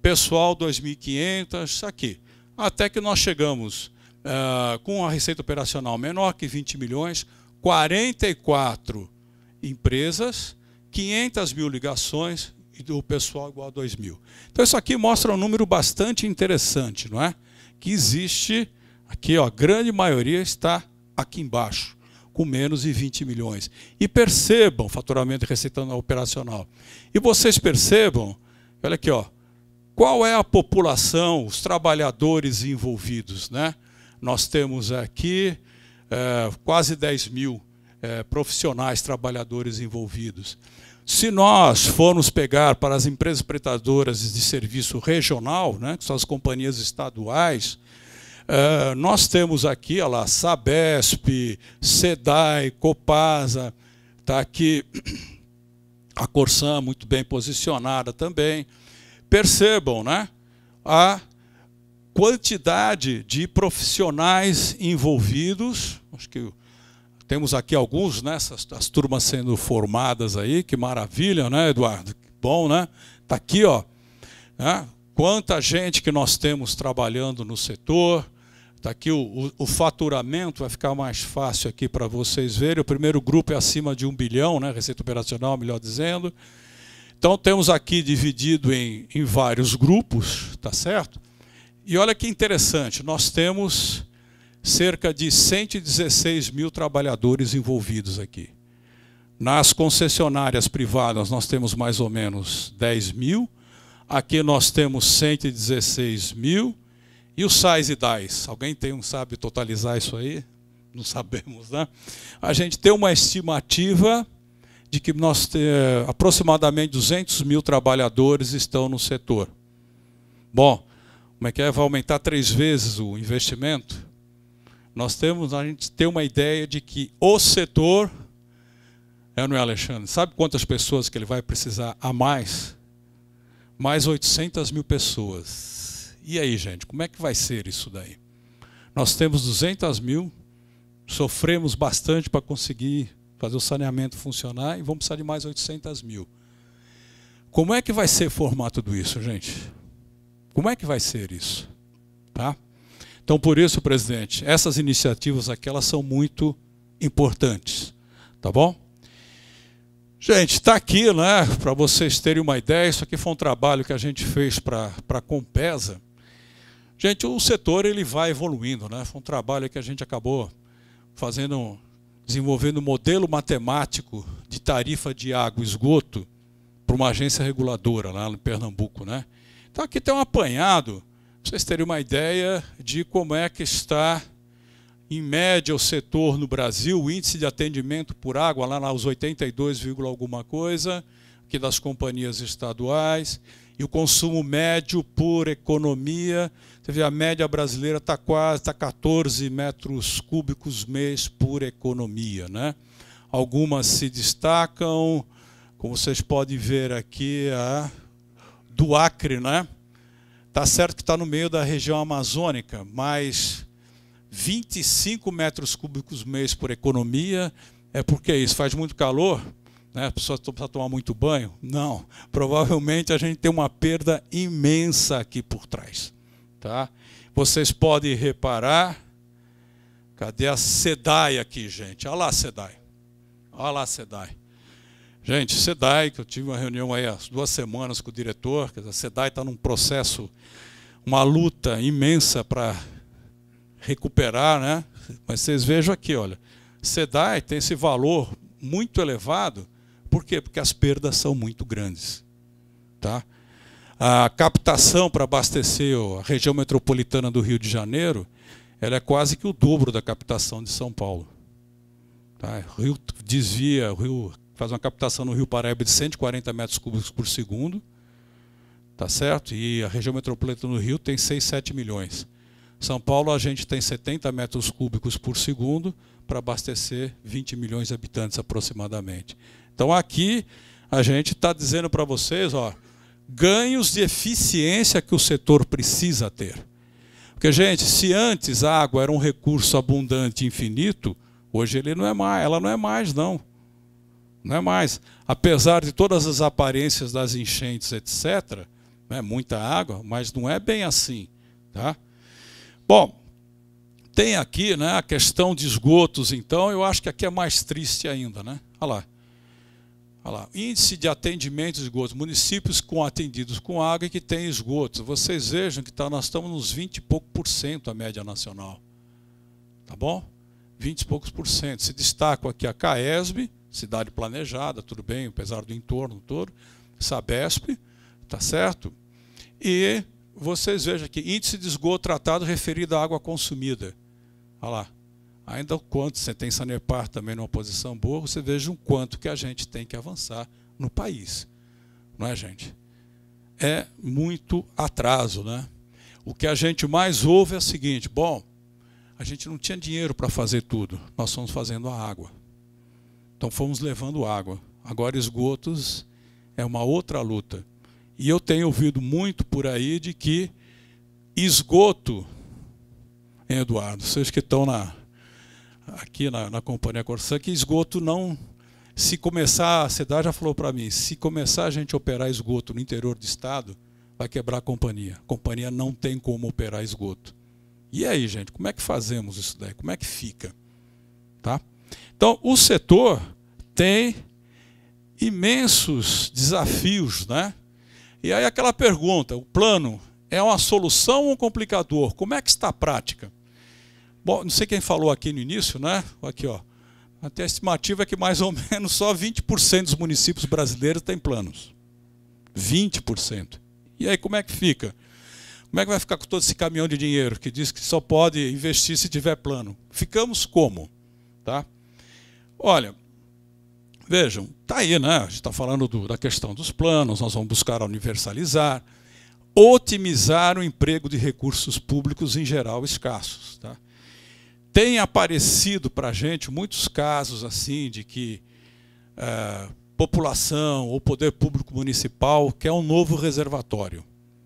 [SPEAKER 2] pessoal 2.500, aqui. Até que nós chegamos com a receita operacional menor que 20 milhões, 44 empresas, 500 mil ligações e o pessoal igual a 2 mil. Então isso aqui mostra um número bastante interessante, não é? Que existe, aqui ó, a grande maioria está aqui embaixo, com menos de 20 milhões. E percebam o faturamento e receita operacional. E vocês percebam, olha aqui, ó, qual é a população, os trabalhadores envolvidos, né? Nós temos aqui quase 10 mil profissionais, trabalhadores envolvidos. Se nós formos pegar para as empresas prestadoras de serviço regional, né, que são as companhias estaduais, nós temos aqui, olha lá, Sabesp, SEDAI, Copasa, está aqui a Corsan muito bem posicionada também. Percebam, né, a quantidade de profissionais envolvidos. Acho que temos aqui alguns, né, as turmas sendo formadas aí, que maravilha, né, Eduardo? Bom, né? Está aqui, ó, né? Quanta gente que nós temos trabalhando no setor. Está aqui o faturamento, vai ficar mais fácil aqui para vocês verem. O primeiro grupo é acima de 1 bilhão, né, receita operacional, melhor dizendo. Então temos aqui dividido em vários grupos, tá certo? E olha que interessante, nós temos cerca de 116 mil trabalhadores envolvidos aqui. Nas concessionárias privadas nós temos mais ou menos 10 mil, aqui nós temos 116 mil, e os SAIs e DAIs? Alguém sabe totalizar isso aí? Não sabemos, né? A gente tem uma estimativa de que aproximadamente 200 mil trabalhadores estão no setor. Bom, como é que é? Vai aumentar 3 vezes o investimento? A gente tem uma ideia de que o setor, não é, Alexandre? Sabe quantas pessoas que ele vai precisar a mais? Mais 800 mil pessoas. E aí, gente, como é que vai ser isso daí? Nós temos 200 mil, sofremos bastante para conseguir fazer o saneamento funcionar e vamos precisar de mais 800 mil. Como é que vai ser formar tudo isso, gente? Como é que vai ser isso? Tá? Então, por isso, presidente, essas iniciativas aqui, elas são muito importantes. Tá bom? Gente, está aqui, né, para vocês terem uma ideia, isso aqui foi um trabalho que a gente fez para a Compesa. Gente, o setor ele vai evoluindo, né? Foi um trabalho que a gente acabou desenvolvendo um modelo matemático de tarifa de água e esgoto para uma agência reguladora lá em Pernambuco, né? Então aqui tem um apanhado, para vocês terem uma ideia de como é que está, em média, o setor no Brasil, o índice de atendimento por água, lá nos 82, alguma coisa, aqui das companhias estaduais, e o consumo médio por economia. Você vê, a média brasileira está 14 metros cúbicos mês por economia, né? Algumas se destacam, como vocês podem ver aqui, a do Acre, né? Tá certo que está no meio da região amazônica, mas 25 metros cúbicos mês por economia, porque isso faz muito calor, né? A pessoa precisa tomar muito banho? Não. Provavelmente a gente tem uma perda imensa aqui por trás. Tá? Vocês podem reparar, cadê a SEDAI aqui, gente? Olha lá a SEDAI. Olha lá a SEDAI. Gente, SEDAI, que eu tive uma reunião aí há 2 semanas com o diretor, a SEDAI está num processo, uma luta imensa para recuperar, né? Mas vocês vejam aqui, olha, SEDAI tem esse valor muito elevado. Por quê? Porque as perdas são muito grandes. Tá? A captação para abastecer a região metropolitana do Rio de Janeiro, ela é quase que o dobro da captação de São Paulo. Tá? O Rio desvia, o Rio faz uma captação no Rio Paraíba de 140 metros cúbicos por segundo, tá certo? E a região metropolitana do Rio tem 6, 7 milhões. São Paulo a gente tem 70 metros cúbicos por segundo para abastecer 20 milhões de habitantes aproximadamente. Então aqui a gente está dizendo para vocês, ó, ganhos de eficiência que o setor precisa ter. Porque, gente, se antes a água era um recurso abundante e infinito, hoje ela não é mais, não. Não é mais. Apesar de todas as aparências das enchentes, etc., né, muita água, mas não é bem assim. Tá? Bom, tem aqui, né, a questão de esgotos, então, eu acho que aqui é mais triste ainda. Né? Olha lá. Olha lá. Índice de atendimento de esgotos. Municípios atendidos com água e que têm esgotos. Vocês vejam que nós estamos nos 20 e pouco por cento a média nacional. Tá bom? 20 e poucos por cento. Se destacam aqui a CAESB, cidade planejada, tudo bem, apesar do entorno todo. Sabesp, tá certo? E vocês vejam aqui, índice de esgoto tratado referido à água consumida. Olha lá. ainda o quanto você tem Sanepar também numa posição boa, você veja o quanto que a gente tem que avançar no país. Não é, gente? É muito atraso, né? O que a gente mais ouve é o seguinte: bom, a gente não tinha dinheiro para fazer tudo, nós fomos fazendo a água. Então fomos levando água. Agora esgotos é uma outra luta. E eu tenho ouvido muito por aí de que esgoto, hein, Eduardo, vocês que estão aqui na Companhia Corsã, que esgoto não... Se começar, a cidade já falou para mim, se começar a gente operar esgoto no interior do estado, vai quebrar a companhia. A companhia não tem como operar esgoto. E aí, gente, como é que fazemos isso daí? Como é que fica? Tá? Então, o setor tem imensos desafios, né? E aí aquela pergunta, o plano é uma solução ou um complicador? Como é que está a prática? Bom, não sei quem falou aqui no início, né? Aqui, ó. Até a estimativa é que mais ou menos só 20% dos municípios brasileiros têm planos. 20%. E aí como é que fica? Como é que vai ficar com todo esse caminhão de dinheiro que diz que só pode investir se tiver plano? Ficamos como? Tá? Olha, vejam, está aí, né? A gente está falando da questão dos planos, nós vamos buscar universalizar, otimizar o emprego de recursos públicos em geral escassos. Tá? Tem aparecido para a gente muitos casos assim de que população ou poder público municipal quer um novo reservatório.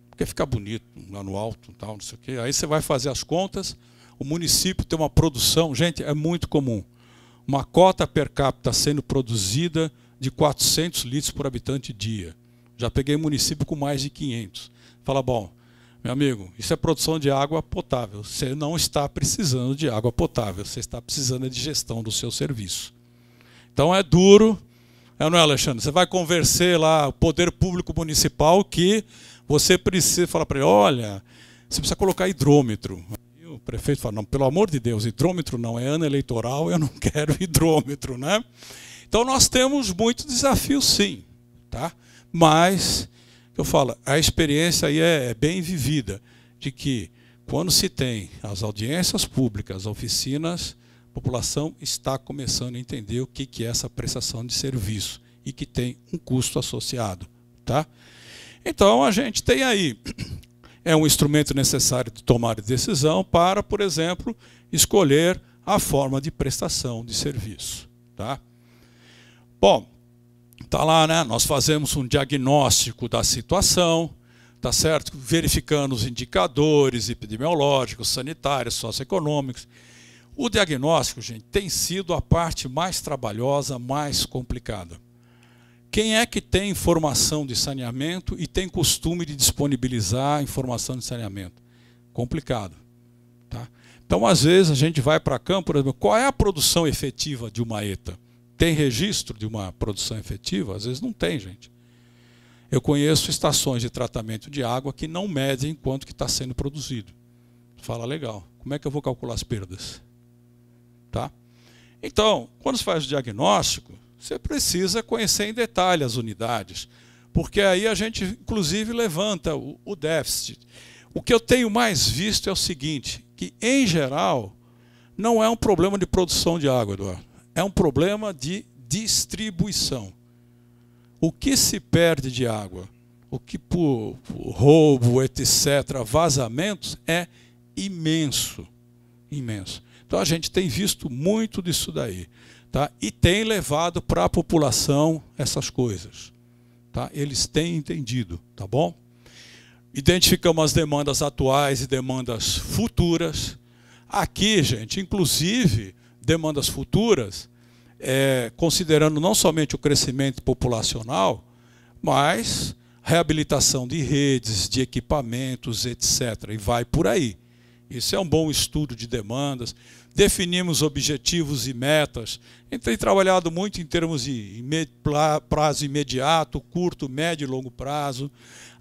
[SPEAKER 2] Porque fica bonito lá no alto, tal, não sei o quê. Aí você vai fazer as contas, o município tem uma produção, gente, é muito comum. Uma cota per capita sendo produzida de 400 litros por habitante dia. Já peguei município com mais de 500. Fala, bom, meu amigo, isso é produção de água potável. Você não está precisando de água potável, você está precisando de gestão do seu serviço. Então é duro, não é, Alexandre? Você vai convencer lá o poder público municipal que você precisa falar para ele, olha, você precisa colocar hidrômetro. E o prefeito fala, não, pelo amor de Deus, hidrômetro não, é ano eleitoral, eu não quero hidrômetro, né? Então nós temos muitos desafios, sim, tá? Mas eu falo, a experiência aí é bem vivida, de que quando se tem as audiências públicas, as oficinas, a população está começando a entender o que é essa prestação de serviço e que tem um custo associado. Tá? Então a gente tem aí, é um instrumento necessário de tomar decisão para, por exemplo, escolher a forma de prestação de serviço. Tá? Bom, está lá, né? Nós fazemos um diagnóstico da situação, tá certo? Verificando os indicadores epidemiológicos, sanitários, socioeconômicos. O diagnóstico, gente, tem sido a parte mais trabalhosa, mais complicada. Quem é que tem informação de saneamento e tem costume de disponibilizar informação de saneamento? Complicado. Tá? Então, às vezes, a gente vai para campo, por exemplo, qual é a produção efetiva de uma ETA? Tem registro de uma produção efetiva? Às vezes não tem, gente. Eu conheço estações de tratamento de água que não medem quanto que está sendo produzido. Fala, legal, como é que eu vou calcular as perdas? Tá? Então, quando se faz o diagnóstico, você precisa conhecer em detalhe as unidades, porque aí a gente, inclusive, levanta o déficit. O que eu tenho mais visto é o seguinte, que, em geral, não é um problema de produção de água, Eduardo. É um problema de distribuição. O que se perde de água, o que por roubo, etc., vazamentos, é imenso. Imenso. Então a gente tem visto muito disso daí. Tá? E tem levado para a população essas coisas. Tá? Eles têm entendido, tá bom? Identificamos as demandas atuais e demandas futuras. Aqui, gente, inclusive, demandas futuras, considerando não somente o crescimento populacional, mas reabilitação de redes, de equipamentos, etc. E vai por aí. Isso é um bom estudo de demandas. Definimos objetivos e metas. A gente tem trabalhado muito em termos de prazo imediato, curto, médio e longo prazo,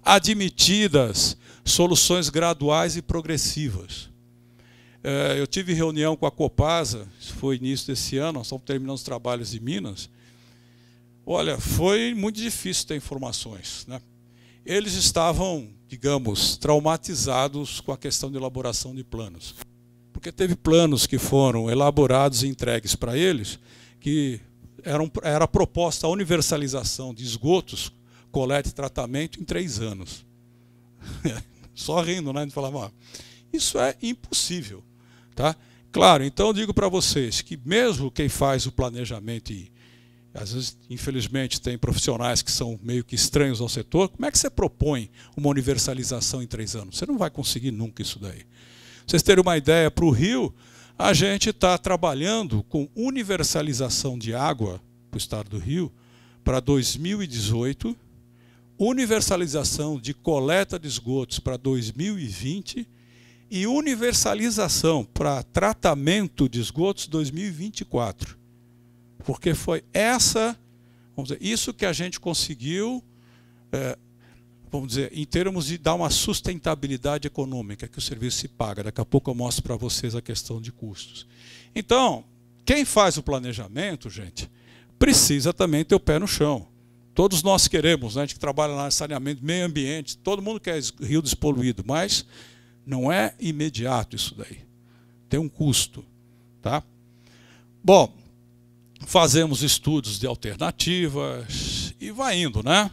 [SPEAKER 2] admitidas soluções graduais e progressivas. Eu tive reunião com a Copasa, isso foi início desse ano, nós estamos terminando os trabalhos em Minas. Olha, foi muito difícil ter informações, né? Eles estavam, digamos, traumatizados com a questão de elaboração de planos. Porque teve planos que foram elaborados e entregues para eles, que era proposta a universalização de esgotos, coleta e tratamento em 3 anos. Só rindo, né? A gente falava, isso é impossível. Tá? Claro, então eu digo para vocês que mesmo quem faz o planejamento, e às vezes, infelizmente, tem profissionais que são meio que estranhos ao setor, como é que você propõe uma universalização em 3 anos? Você não vai conseguir nunca isso daí. Pra vocês terem uma ideia, para o Rio, a gente está trabalhando com universalização de água para o estado do Rio para 2018, universalização de coleta de esgotos para 2020 e universalização para tratamento de esgotos 2024. Porque foi vamos dizer, isso que a gente conseguiu, vamos dizer, em termos de dar uma sustentabilidade econômica, que o serviço se paga. Daqui a pouco eu mostro para vocês a questão de custos. Então, quem faz o planejamento, gente, precisa também ter o pé no chão. Todos nós queremos, né, a gente que trabalha na saneamento, meio ambiente, todo mundo quer rio despoluído, mas não é imediato isso daí. Tem um custo. Tá? Bom, fazemos estudos de alternativas e vai indo, né?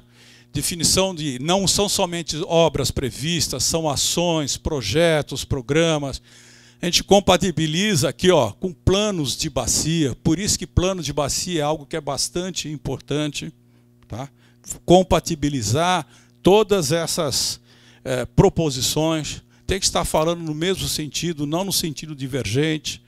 [SPEAKER 2] Definição de não são somente obras previstas, são ações, projetos, programas. A gente compatibiliza aqui, ó, com planos de bacia. Por isso que plano de bacia é algo que é bastante importante, tá? Compatibilizar todas essas proposições. Tem que estar falando no mesmo sentido, não no sentido divergente.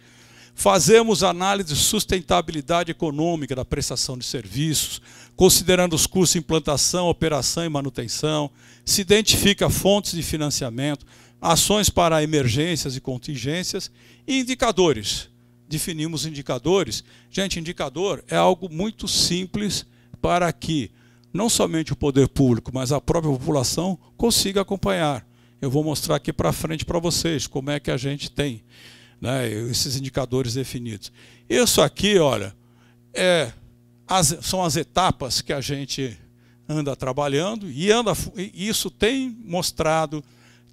[SPEAKER 2] Fazemos análise de sustentabilidade econômica da prestação de serviços, considerando os custos de implantação, operação e manutenção, se identifica fontes de financiamento, ações para emergências e contingências e indicadores. Definimos indicadores. Gente, indicador é algo muito simples para que não somente o poder público, mas a própria população consiga acompanhar. Eu vou mostrar aqui para frente para vocês como é que a gente tem, né, esses indicadores definidos. Isso aqui, olha, são as etapas que a gente anda trabalhando e isso tem mostrado,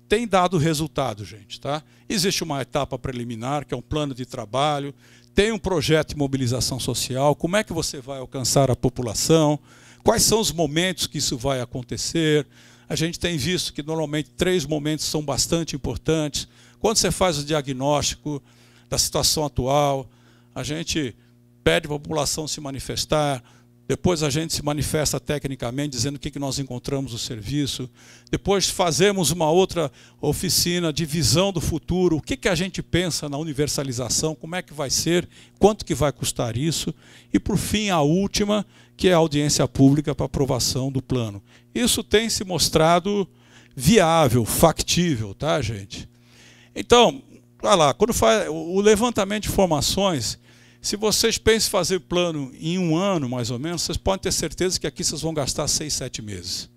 [SPEAKER 2] tem dado resultado, gente. Tá? Existe uma etapa preliminar, que é um plano de trabalho, tem um projeto de mobilização social, como é que você vai alcançar a população, quais são os momentos que isso vai acontecer. A gente tem visto que normalmente 3 momentos são bastante importantes. Quando você faz o diagnóstico da situação atual, a gente pede para a população se manifestar, depois a gente se manifesta tecnicamente, dizendo o que nós encontramos no serviço, depois fazemos uma outra oficina de visão do futuro, o que a gente pensa na universalização, como é que vai ser, quanto que vai custar isso, e por fim a última, que é a audiência pública para aprovação do plano. Isso tem se mostrado viável, factível, tá, gente? Então, olha lá, quando faz o levantamento de informações, se vocês pensam em fazer plano em 1 ano, mais ou menos, vocês podem ter certeza que aqui vocês vão gastar 6, 7 meses.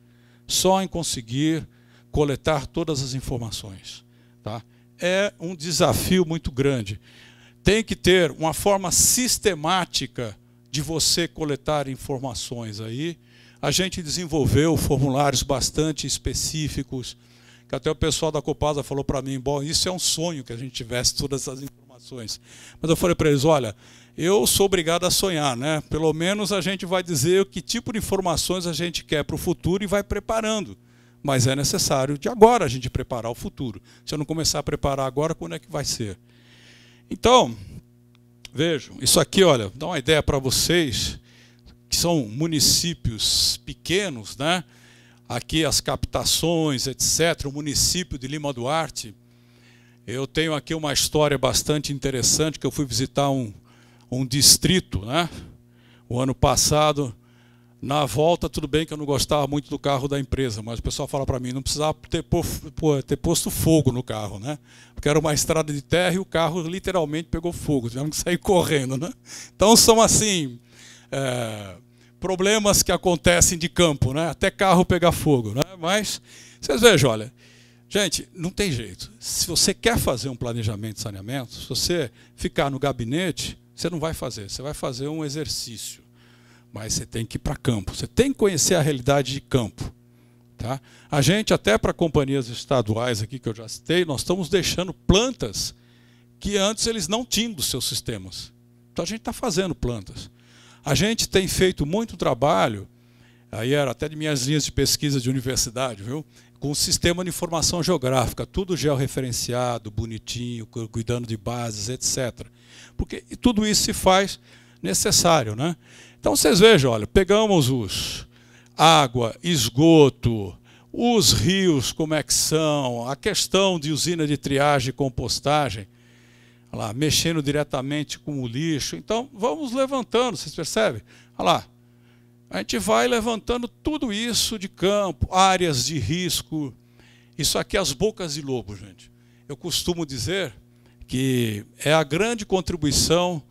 [SPEAKER 2] Só em conseguir coletar todas as informações. Tá? É um desafio muito grande. Tem que ter uma forma sistemática de você coletar informações aí. A gente desenvolveu formulários bastante específicos, que até o pessoal da Copasa falou para mim, bom, isso é um sonho que a gente tivesse todas essas informações. Mas eu falei para eles, olha, eu sou obrigado a sonhar, né? Pelo menos a gente vai dizer que tipo de informações a gente quer para o futuro e vai preparando. Mas é necessário de agora a gente preparar o futuro. Se eu não começar a preparar agora, quando é que vai ser? Então, vejam, isso aqui, olha, dá uma ideia para vocês, que são municípios pequenos, né? Aqui as captações, etc., o município de Lima Duarte. Eu tenho aqui uma história bastante interessante, que eu fui visitar um distrito, né? O ano passado, na volta, tudo bem que eu não gostava muito do carro da empresa, mas o pessoal fala para mim, não precisava ter posto fogo no carro, né? Porque era uma estrada de terra e o carro literalmente pegou fogo, tivemos que sair correndo, né? Então são assim, problemas que acontecem de campo, né? Até carro pegar fogo, né? Mas vocês vejam, olha, gente, não tem jeito. Se você quer fazer um planejamento de saneamento, se você ficar no gabinete, você não vai fazer, você vai fazer um exercício. Mas você tem que ir para campo, você tem que conhecer a realidade de campo. Tá? A gente, até para companhias estaduais aqui que eu já citei, nós estamos deixando plantas que antes eles não tinham dos seus sistemas. Então a gente está fazendo plantas. A gente tem feito muito trabalho, aí era até de minhas linhas de pesquisa de universidade, viu? Com o sistema de informação geográfica, tudo georreferenciado, bonitinho, cuidando de bases, etc. Porque tudo isso se faz necessário, né? Então vocês vejam, olha, pegamos os água, esgoto, os rios como é que são, a questão de usina de triagem e compostagem, olha lá, mexendo diretamente com o lixo. Então vamos levantando, vocês percebem? Olha lá, a gente vai levantando tudo isso de campo, áreas de risco. Isso aqui é as bocas de lobo, gente. Eu costumo dizer que é a grande contribuição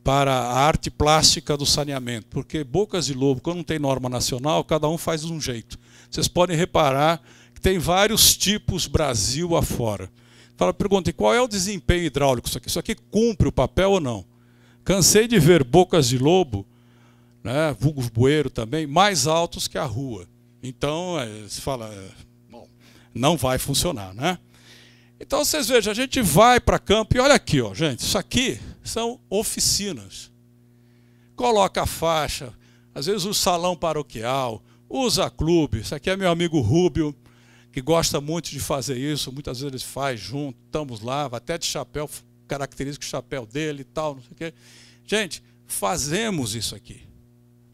[SPEAKER 2] para a arte plástica do saneamento, porque bocas de lobo, quando não tem norma nacional, cada um faz de um jeito. Vocês podem reparar que tem vários tipos Brasil afora. Então, pergunta, qual é o desempenho hidráulico disso aqui? Isso aqui cumpre o papel ou não? Cansei de ver bocas de lobo, né, vulgo bueiro também, mais altos que a rua. Então, se fala, bom, não vai funcionar, né? Então, vocês vejam, a gente vai para campo e olha aqui, ó, gente, isso aqui são oficinas. Coloca a faixa, às vezes o salão paroquial, usa clube. Isso aqui é meu amigo Rúbio, que gosta muito de fazer isso, muitas vezes ele faz junto, estamos lá, até de chapéu, caracteriza o chapéu dele e tal, não sei o quê. Gente, fazemos isso aqui.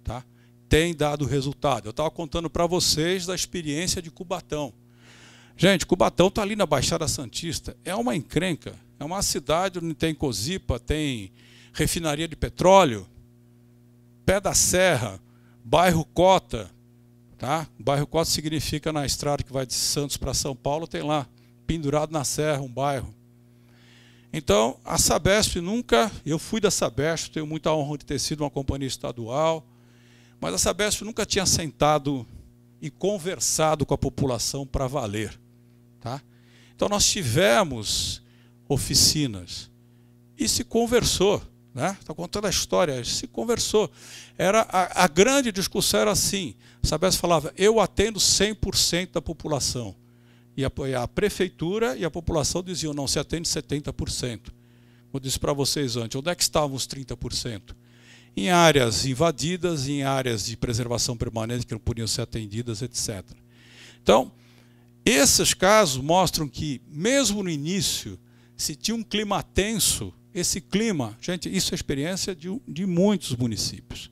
[SPEAKER 2] Tá? Tem dado resultado. Eu estava contando para vocês da experiência de Cubatão. Gente, Cubatão está ali na Baixada Santista. É uma encrenca. É uma cidade onde tem Cozipa, tem refinaria de petróleo, Pé da Serra, bairro Cota. Tá? Bairro Cota significa na estrada que vai de Santos para São Paulo, tem lá, pendurado na serra, um bairro. Então, a Sabesp nunca... Eu fui da Sabesp, tenho muita honra de ter sido uma companhia estadual, mas a Sabesp nunca tinha sentado e conversado com a população para valer. Tá? Então nós tivemos oficinas e se conversou. Estou contando a história, se conversou. A grande discussão era assim, a Sabesp falava, eu atendo 100% da população. E a prefeitura e a população diziam, não, se atende 70%. Eu disse para vocês antes, onde é que estavam os 30%? Em áreas invadidas, em áreas de preservação permanente que não podiam ser atendidas, etc. Então, esses casos mostram que, mesmo no início, se tinha um clima tenso, esse clima, gente, isso é experiência de muitos municípios.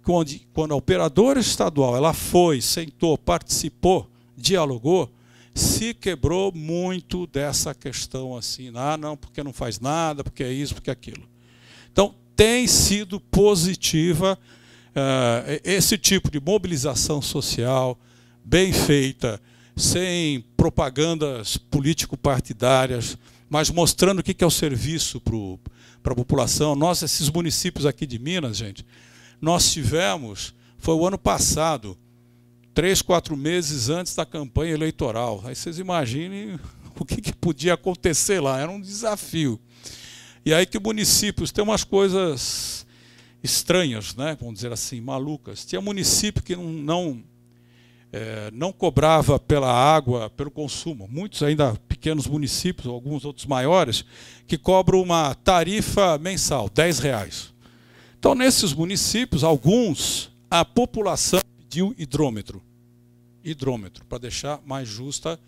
[SPEAKER 2] Quando a operadora estadual ela foi, sentou, participou, dialogou, se quebrou muito dessa questão assim, não, porque não faz nada, porque é isso, porque é aquilo. Então, tem sido positiva esse tipo de mobilização social, bem feita, sem propagandas político-partidárias, mas mostrando o que é o serviço para a população. Nós, esses municípios aqui de Minas, gente, nós tivemos, foi o ano passado, 3, 4 meses antes da campanha eleitoral. Aí vocês imaginem o que podia acontecer lá, era um desafio. E aí que municípios, tem umas coisas estranhas, né? Vamos dizer assim, malucas. Tinha município que não cobrava pela água, pelo consumo. Muitos ainda pequenos municípios, alguns outros maiores, que cobram uma tarifa mensal, R$10. Então, nesses municípios, alguns, a população pediu hidrômetro, para deixar mais justa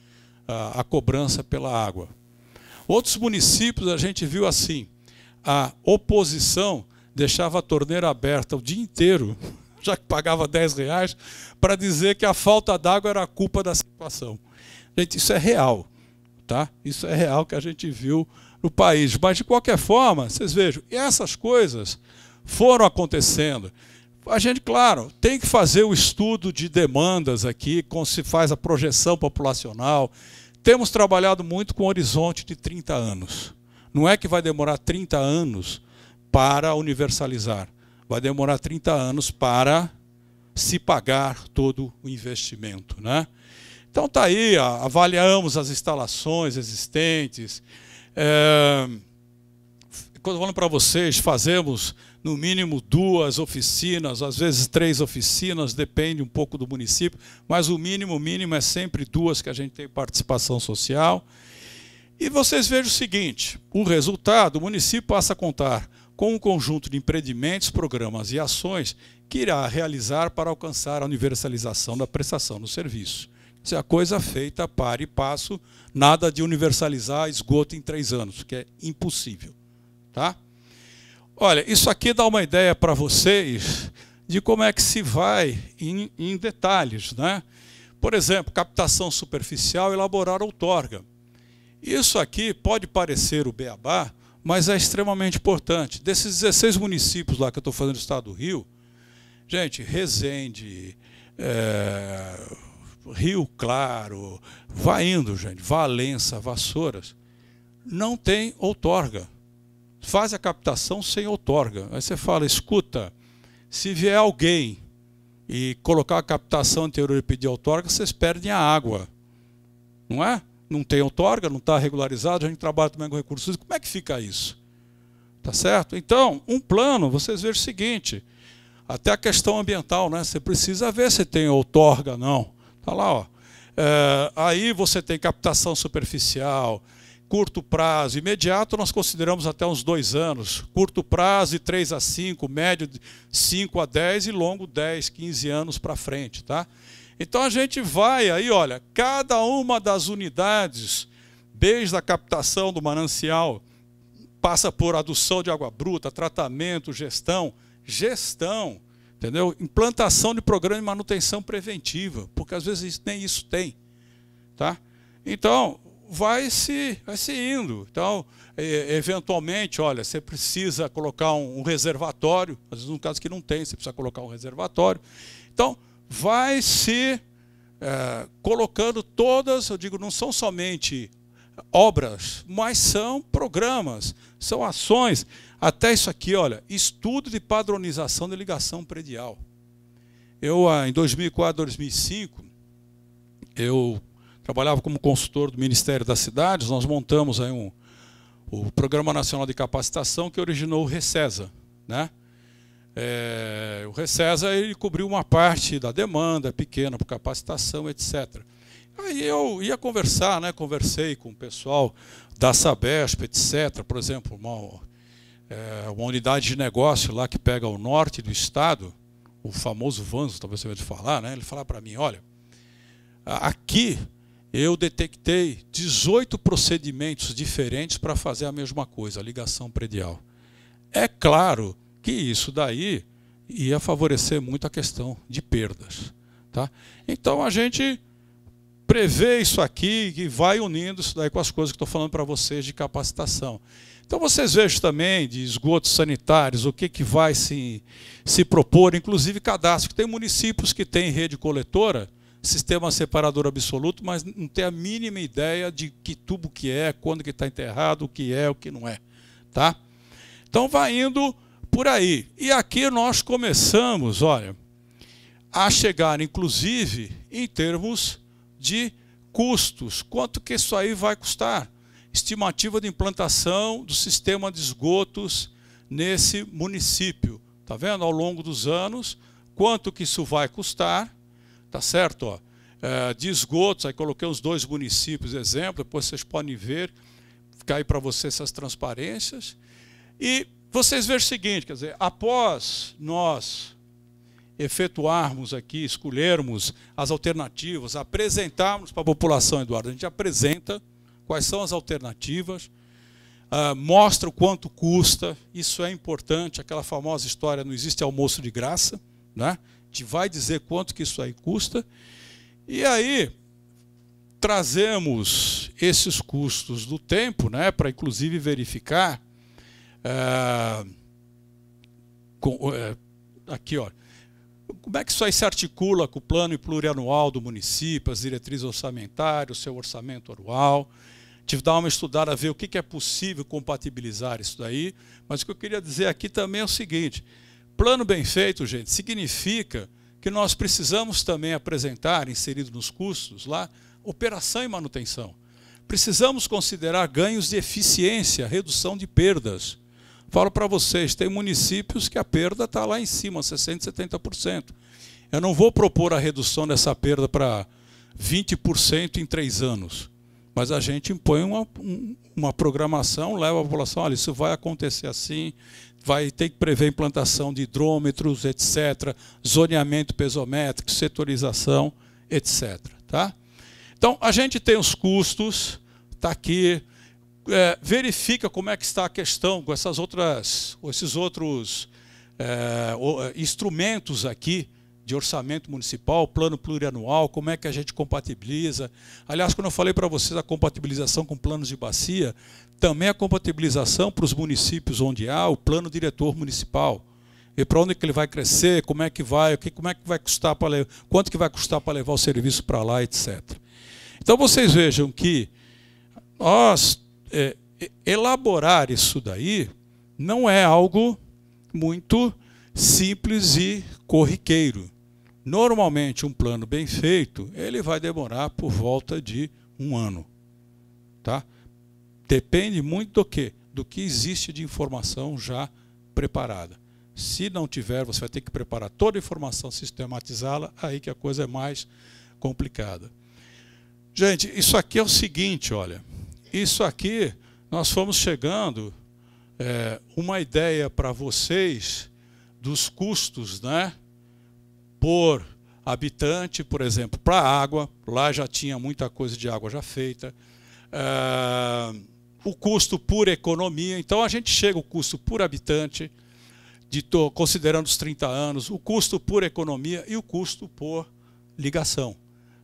[SPEAKER 2] a cobrança pela água. Outros municípios a gente viu assim, a oposição deixava a torneira aberta o dia inteiro, já que pagava R$10, para dizer que a falta d'água era a culpa da situação. Gente, isso é real, tá? Isso é real que a gente viu no país. Mas, de qualquer forma, vocês vejam, essas coisas foram acontecendo. A gente, claro, tem que fazer o estudo de demandas aqui, como se faz a projeção populacional. Temos trabalhado muito com horizonte de 30 anos. Não é que vai demorar 30 anos para universalizar. Vai demorar 30 anos para se pagar todo o investimento, né? Então está aí, avaliamos as instalações existentes. Quando eu falo para vocês, fazemos no mínimo 2 oficinas, às vezes 3 oficinas, depende um pouco do município, mas o mínimo é sempre 2 que a gente tem participação social. E vocês vejam o seguinte, o resultado, o município passa a contar com um conjunto de empreendimentos, programas e ações que irá realizar para alcançar a universalização da prestação do serviço. Isso é a coisa feita para e passo, nada de universalizar esgoto em 3 anos, que é impossível. Tá? Olha, isso aqui dá uma ideia para vocês de como é que se vai em detalhes, né? Por exemplo, captação superficial, elaborar outorga. Isso aqui pode parecer o beabá, mas é extremamente importante. Desses 16 municípios lá que eu estou fazendo no estado do Rio, gente, Resende, Rio Claro, vai indo, gente, Valença, Vassouras, não tem outorga. Faz a captação sem outorga. Aí você fala, escuta, se vier alguém e colocar a captação anterior e pedir outorga, vocês perdem a água. Não é? Não tem outorga, não está regularizado, a gente trabalha também com recursos. Como é que fica isso? Tá certo? Então, um plano, vocês vejam o seguinte, até a questão ambiental, né? Você precisa ver se tem outorga ou não. Está lá, ó. Aí você tem captação superficial, curto prazo, imediato nós consideramos até uns 2 anos, curto prazo de 3 a 5, médio de 5 a 10 e longo 10, 15 anos para frente, tá? Então a gente vai aí, olha, cada uma das unidades, desde a captação do manancial, passa por adução de água bruta, tratamento, gestão, entendeu? Implantação de programa de manutenção preventiva, porque às vezes nem isso tem, tá? Então, vai se indo. Então, eventualmente, olha, você precisa colocar um reservatório, às vezes no caso que não tem, você precisa colocar um reservatório. Então, vai se colocando todas, eu digo, não são somente obras, mas são programas, são ações. Até isso aqui, olha, estudo de padronização de ligação predial. Eu, em 2004, 2005, eu trabalhava como consultor do Ministério das Cidades, nós montamos aí o Programa Nacional de Capacitação que originou o RECESA, né? O RECESA ele cobriu uma parte da demanda pequena por capacitação, etc. Aí eu ia conversar, né? Conversei com o pessoal da Sabesp, etc. Por exemplo, uma unidade de negócio lá que pega o norte do estado, o famoso Vanzo, talvez você ouça falar, né? Ele falava para mim, olha, aqui eu detectei 18 procedimentos diferentes para fazer a mesma coisa, a ligação predial. É claro que isso daí ia favorecer muito a questão de perdas. Tá? Então a gente prevê isso aqui e vai unindo isso daí com as coisas que estou falando para vocês de capacitação. Então vocês vejam também de esgotos sanitários, o que vai se propor, inclusive cadastro. Tem municípios que têm rede coletora, sistema separador absoluto, mas não tem a mínima ideia de que tubo que é, quando que está enterrado, o que é, o que não é. Tá? Então vai indo por aí. E aqui nós começamos, olha, a chegar, inclusive, em termos de custos. Quanto que isso aí vai custar? Estimativa de implantação do sistema de esgotos nesse município. Tá vendo? Ao longo dos anos, quanto que isso vai custar? Tá certo? Ó, de esgotos, aí coloquei os 2 municípios, exemplo, depois vocês podem ver, ficar aí para vocês essas transparências. E vocês vejam o seguinte, quer dizer, após nós efetuarmos aqui, escolhermos as alternativas, apresentarmos para a população, Eduardo, a gente apresenta quais são as alternativas, mostra o quanto custa, isso é importante, aquela famosa história, não existe almoço de graça, né? A gente vai dizer quanto que isso aí custa, e aí trazemos esses custos do tempo, né, para inclusive verificar, aqui, ó, como é que isso aí se articula com o plano plurianual do município, as diretrizes orçamentárias, o seu orçamento anual. Tive que dar uma estudada, ver o que é possível compatibilizar isso daí, mas o que eu queria dizer aqui também é o seguinte, plano bem feito, gente, significa que nós precisamos também apresentar, inserido nos custos lá, operação e manutenção. Precisamos considerar ganhos de eficiência, redução de perdas. Falo para vocês, tem municípios que a perda está lá em cima, 60%, 70%. Eu não vou propor a redução dessa perda para 20% em 3 anos. Mas a gente impõe uma programação, leva a população, olha, isso vai acontecer assim, vai ter que prever implantação de hidrômetros, etc., zoneamento pesométrico, setorização, etc. Tá? Então, a gente tem os custos, está aqui, verifica como é que está a questão com esses outros instrumentos aqui de orçamento municipal, plano plurianual, como é que a gente compatibiliza. Aliás, quando eu falei para vocês a compatibilização com planos de bacia, também a compatibilização para os municípios onde há o plano diretor municipal. E para onde que ele vai crescer, como é que vai, como é que vai custar para quanto que vai custar para levar o serviço para lá, etc. Então vocês vejam que elaborar isso daí não é algo muito simples e corriqueiro. Normalmente, um plano bem feito, ele vai demorar por volta de 1 ano. Tá? Depende muito do quê? Do que existe de informação já preparada. Se não tiver, você vai ter que preparar toda a informação, sistematizá-la, aí que a coisa é mais complicada. Gente, isso aqui é o seguinte, olha. Isso aqui, nós fomos chegando, uma ideia para vocês dos custos, né? Por habitante, por exemplo, para a água, lá já tinha muita coisa de água já feita. O custo por economia, então a gente chega ao custo por habitante, considerando os 30 anos, o custo por economia e o custo por ligação.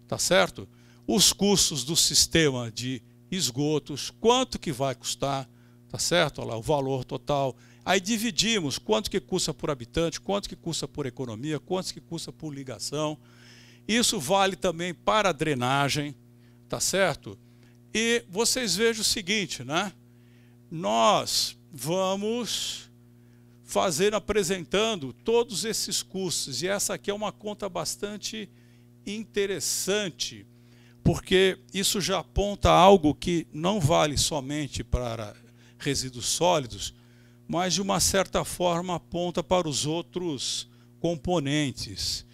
[SPEAKER 2] Tá certo? Os custos do sistema de esgotos, quanto que vai custar, tá certo? Olha lá, o valor total. Aí dividimos quanto que custa por habitante, quanto que custa por economia, quanto que custa por ligação. Isso vale também para a drenagem, tá certo? E vocês vejam o seguinte, né? Nós vamos apresentando todos esses custos, e essa aqui é uma conta bastante interessante, porque isso já aponta algo que não vale somente para resíduos sólidos, mas de uma certa forma aponta para os outros componentes.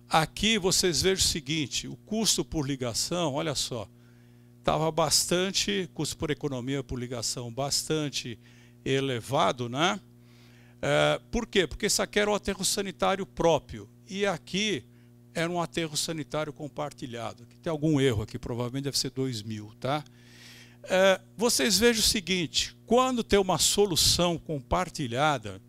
[SPEAKER 2] Aqui vocês vejam o seguinte, o custo por ligação, olha só, estava bastante, custo por economia por ligação bastante elevado, né? Por quê? Porque isso aqui era um aterro sanitário próprio, e aqui era um aterro sanitário compartilhado. Aqui tem algum erro aqui, provavelmente deve ser 2000, tá? Vocês vejam o seguinte, quando tem uma solução compartilhada,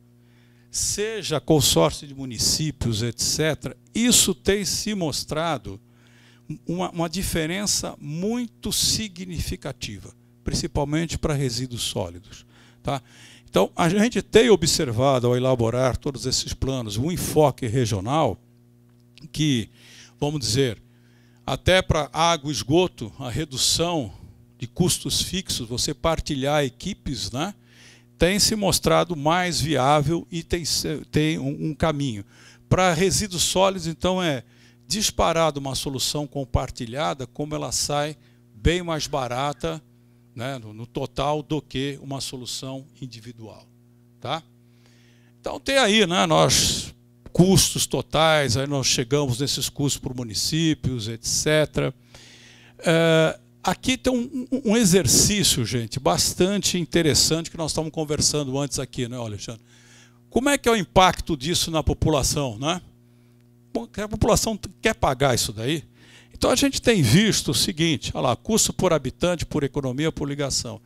[SPEAKER 2] seja consórcio de municípios, etc., isso tem se mostrado uma diferença muito significativa, principalmente para resíduos sólidos. Tá? Então, a gente tem observado, ao elaborar todos esses planos, um enfoque regional que, vamos dizer, até para água e esgoto, a redução de custos fixos, você partilhar equipes, né, tem se mostrado mais viável e tem um caminho. Para resíduos sólidos, então, é disparado uma solução compartilhada, como ela sai bem mais barata, né, no total, do que uma solução individual. Tá? Então, tem aí, né, custos totais, aí nós chegamos nesses custos por municípios, etc. Aqui tem um exercício, gente, bastante interessante que nós estávamos conversando antes aqui, né, Alexandre? Como é que é o impacto disso na população, né? A população quer pagar isso daí? Então a gente tem visto o seguinte, olha lá, custo por habitante, por economia, por ligação.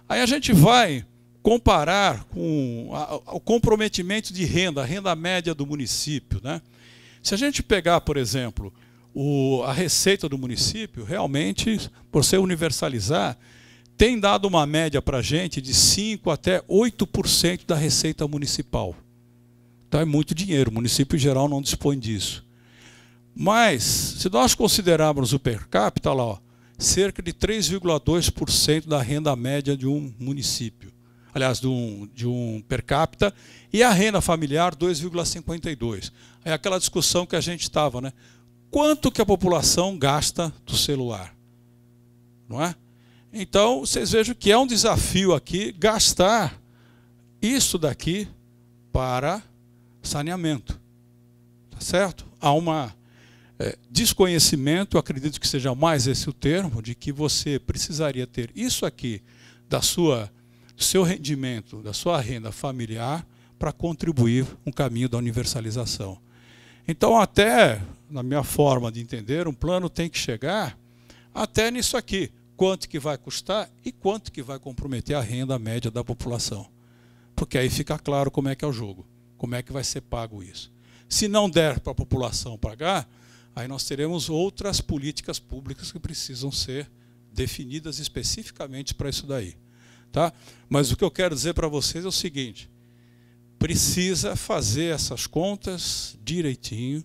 [SPEAKER 2] Aí a gente vai comparar com o comprometimento de renda, a renda média do município, né? Se a gente pegar, por exemplo, a receita do município, realmente, por se universalizar, tem dado uma média para a gente de 5% até 8% da receita municipal. Então é muito dinheiro, o município em geral não dispõe disso. Mas, se nós considerarmos o per capita, lá, ó, cerca de 3,2% da renda média de um município. Aliás, de um per capita, e a renda familiar 2,52%. É aquela discussão que a gente estava, né? Quanto que a população gasta do celular? Não é? Então, vocês vejam que é um desafio aqui gastar isso daqui para saneamento. Tá certo? Há uma desconhecimento, eu acredito que seja mais esse o termo, de que você precisaria ter isso aqui do seu rendimento, da sua renda familiar, para contribuir no caminho da universalização. Então, até, na minha forma de entender, um plano tem que chegar até nisso aqui. Quanto que vai custar e quanto que vai comprometer a renda média da população. Porque aí fica claro como é que é o jogo, como é que vai ser pago isso. Se não der para a população pagar, aí nós teremos outras políticas públicas que precisam ser definidas especificamente para isso daí. Tá? Mas o que eu quero dizer para vocês é o seguinte: precisa fazer essas contas direitinho,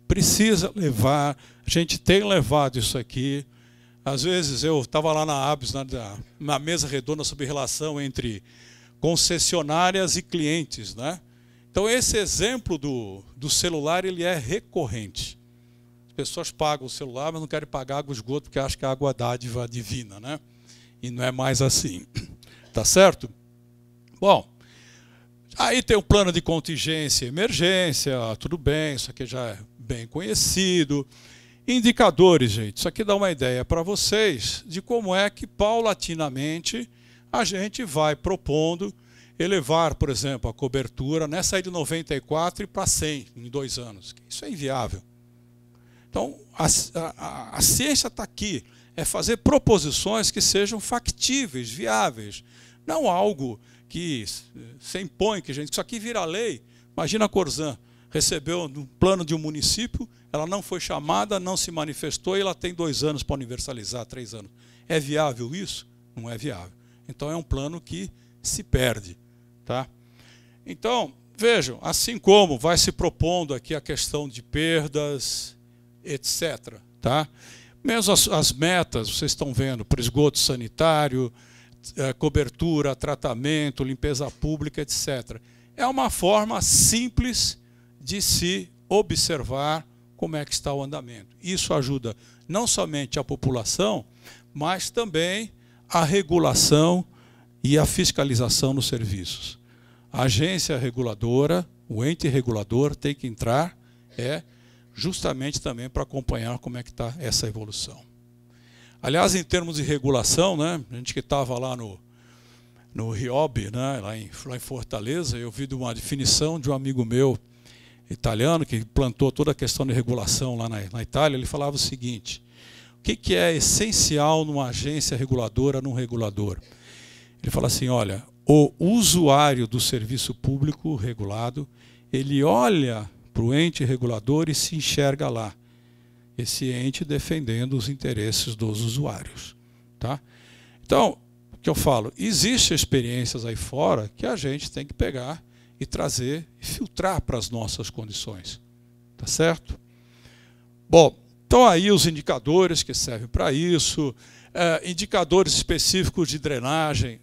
[SPEAKER 2] precisa levar, a gente tem levado isso aqui. Às vezes eu estava lá na ABS, na mesa redonda sobre relação entre concessionárias e clientes, né? Então esse exemplo do celular, ele é recorrente. As pessoas pagam o celular, mas não querem pagar água e esgoto porque acham que é água dádiva divina, né? E não é mais assim. Tá certo? Bom, aí tem o plano de contingência e emergência, tudo bem, isso aqui já é bem conhecido. Indicadores, gente, isso aqui dá uma ideia para vocês de como é que paulatinamente a gente vai propondo elevar, por exemplo, a cobertura nessa aí de 94 e para 100 em 2 anos. Isso é inviável. Então, a ciência está aqui, é fazer proposições que sejam factíveis, viáveis, não algo que se impõe, que gente, isso aqui vira lei. Imagina a Corzan, recebeu um plano de um município, ela não foi chamada, não se manifestou e ela tem 2 anos para universalizar, 3 anos. É viável isso? Não é viável. Então é um plano que se perde. Tá? Então, vejam, assim como vai se propondo aqui a questão de perdas, etc. Tá? Mesmo as metas, vocês estão vendo, para esgoto sanitário, cobertura, tratamento, limpeza pública, etc. É uma forma simples de se observar como é que está o andamento. Isso ajuda não somente a população, mas também a regulação e a fiscalização nos serviços. A agência reguladora, o ente regulador tem que entrar justamente também para acompanhar como é que está essa evolução. Aliás, em termos de regulação, né, a gente que estava lá no RIOB, né, lá em Fortaleza, eu vi de uma definição de um amigo meu italiano, que plantou toda a questão de regulação lá na Itália. Ele falava o seguinte: o que é essencial numa agência reguladora, num regulador? Ele fala assim, olha, o usuário do serviço público regulado, ele olha para o ente regulador e se enxerga lá. Esse ente defendendo os interesses dos usuários. Tá? Então, o que eu falo, existem experiências aí fora que a gente tem que pegar e trazer e filtrar para as nossas condições. Tá certo? Bom, então aí os indicadores que servem para isso, indicadores específicos de drenagem.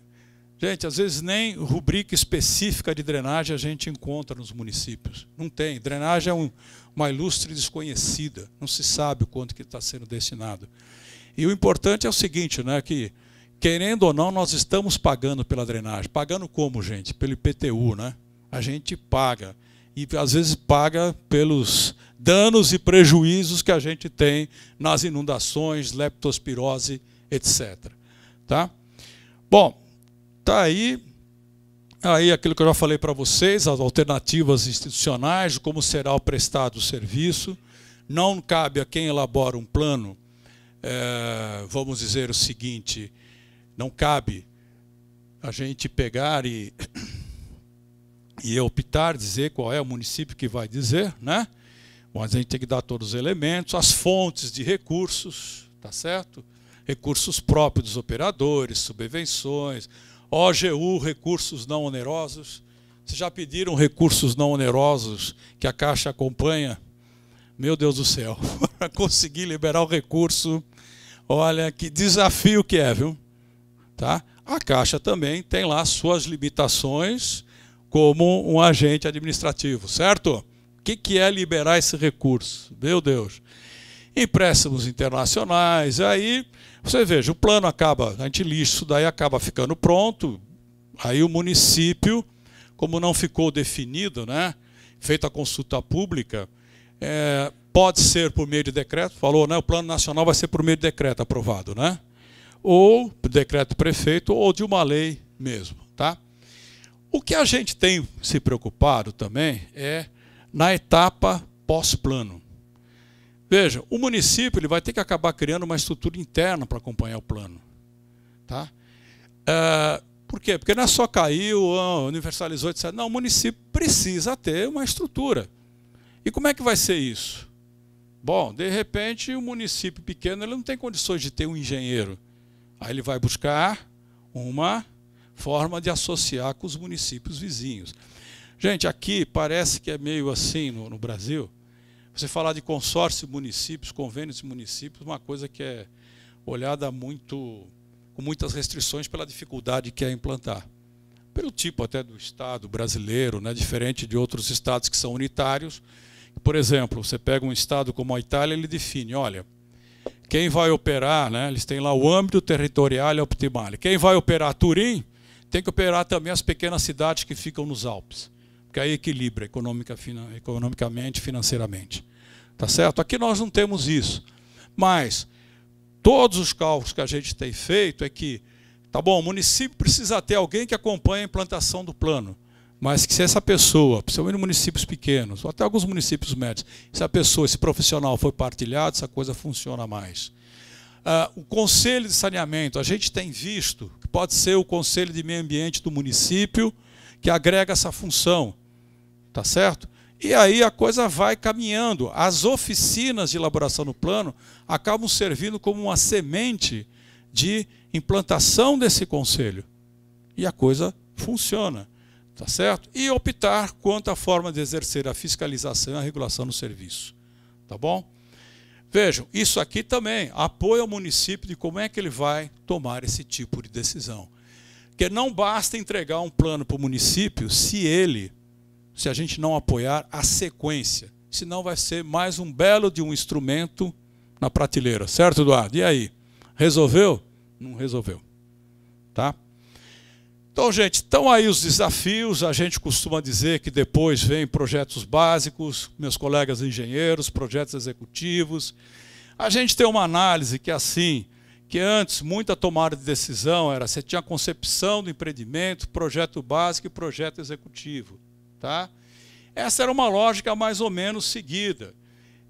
[SPEAKER 2] Gente, às vezes nem rubrica específica de drenagem a gente encontra nos municípios. Não tem. Drenagem é uma ilustre desconhecida. Não se sabe o quanto que está sendo destinado. E o importante é o seguinte, né, que, querendo ou não, nós estamos pagando pela drenagem. Pagando como, gente? Pelo IPTU, né? A gente paga. E, às vezes, paga pelos danos e prejuízos que a gente tem nas inundações, leptospirose, etc. Tá? Bom, tá aí aquilo que eu já falei para vocês, as alternativas institucionais, como será o prestado o serviço. Não cabe a quem elabora um plano, vamos dizer o seguinte, não cabe a gente pegar e optar, dizer qual é o município que vai dizer, né? Mas a gente tem que dar todos os elementos, as fontes de recursos, tá certo? Recursos próprios dos operadores, subvenções, OGU, recursos não onerosos. Vocês já pediram recursos não onerosos que a Caixa acompanha? Meu Deus do céu, para conseguir liberar o recurso, olha que desafio que é, viu? Tá? A Caixa também tem lá suas limitações como um agente administrativo, certo? O que é liberar esse recurso? Meu Deus. Empréstimos internacionais, aí você veja, o plano acaba, a gente lixa isso daí, acaba ficando pronto, aí o município, como não ficou definido, né, feita a consulta pública, pode ser por meio de decreto, falou, né? O plano nacional vai ser por meio de decreto aprovado, né? Ou decreto do prefeito, ou de uma lei mesmo, tá? O que a gente tem se preocupado também é na etapa pós-plano. Veja, o município ele vai ter que acabar criando uma estrutura interna para acompanhar o plano, tá? Por quê? Porque não é só caiu, universalizou, etc. Não, o município precisa ter uma estrutura. E como é que vai ser isso? Bom, de repente, o município pequeno ele não tem condições de ter um engenheiro. Aí ele vai buscar uma forma de associar com os municípios vizinhos. Gente, aqui parece que é meio assim no Brasil. Você falar de consórcio de municípios, convênios de municípios, uma coisa que é olhada com muitas restrições pela dificuldade que é implantar. Pelo tipo até do Estado brasileiro, né, diferente de outros estados que são unitários. Por exemplo, você pega um estado como a Itália, ele define, olha, quem vai operar, né, eles têm lá o âmbito territorial e optimal. Quem vai operar Turim, tem que operar também as pequenas cidades que ficam nos Alpes, porque aí equilibra economicamente, financeiramente. Tá certo? Aqui nós não temos isso. Mas todos os cálculos que a gente tem feito é que, tá bom, o município precisa ter alguém que acompanhe a implantação do plano, mas que se essa pessoa, principalmente em municípios pequenos, ou até alguns municípios médios, se a pessoa, esse profissional for partilhado, essa coisa funciona mais. O Conselho de Saneamento, a gente tem visto que pode ser o Conselho de Meio Ambiente do município que agrega essa função, tá certo? E aí a coisa vai caminhando. As oficinas de elaboração do plano acabam servindo como uma semente de implantação desse conselho. E a coisa funciona, tá certo? E optar quanto à forma de exercer a fiscalização e a regulação do serviço, tá bom? Vejam, isso aqui também apoia o município de como é que ele vai tomar esse tipo de decisão. Porque não basta entregar um plano para o município se a gente não apoiar a sequência. Senão vai ser mais um belo de um instrumento na prateleira. Certo, Eduardo? E aí? Resolveu? Não resolveu. Tá? Então, gente, estão aí os desafios. A gente costuma dizer que depois vem projetos básicos, meus colegas engenheiros, projetos executivos. A gente tem uma análise que é assim, que antes muita tomada de decisão era, você tinha a concepção do empreendimento, projeto básico e projeto executivo. Tá? Essa era uma lógica mais ou menos seguida.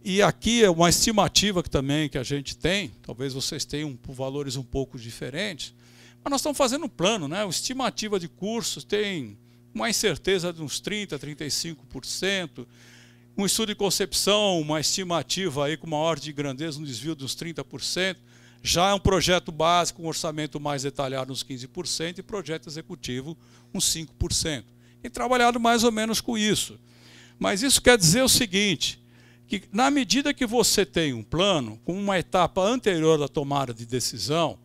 [SPEAKER 2] E aqui é uma estimativa que a gente tem, talvez vocês tenham valores um pouco diferentes, mas nós estamos fazendo um plano, né? A estimativa de cursos tem uma incerteza de uns 30%, 35%, um estudo de concepção, uma estimativa aí com uma ordem de grandeza, um desvio de uns 30%, já é um projeto básico, um orçamento mais detalhado, uns 15%, e projeto executivo, uns 5%. E trabalhado mais ou menos com isso. Mas isso quer dizer o seguinte, que na medida que você tem um plano, com uma etapa anterior da tomada de decisão,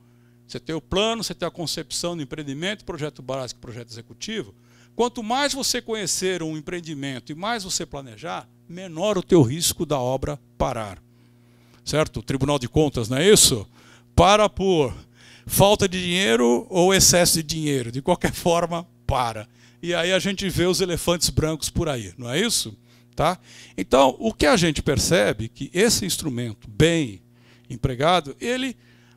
[SPEAKER 2] você tem o plano, você tem a concepção do empreendimento, projeto básico, projeto executivo, quanto mais você conhecer um empreendimento e mais você planejar, menor o teu risco da obra parar. Certo? O Tribunal de Contas, não é isso? Para por falta de dinheiro ou excesso de dinheiro. De qualquer forma, para. E aí a gente vê os elefantes brancos por aí, não é isso? Tá? Então, o que a gente percebe é que esse instrumento bem empregado, ele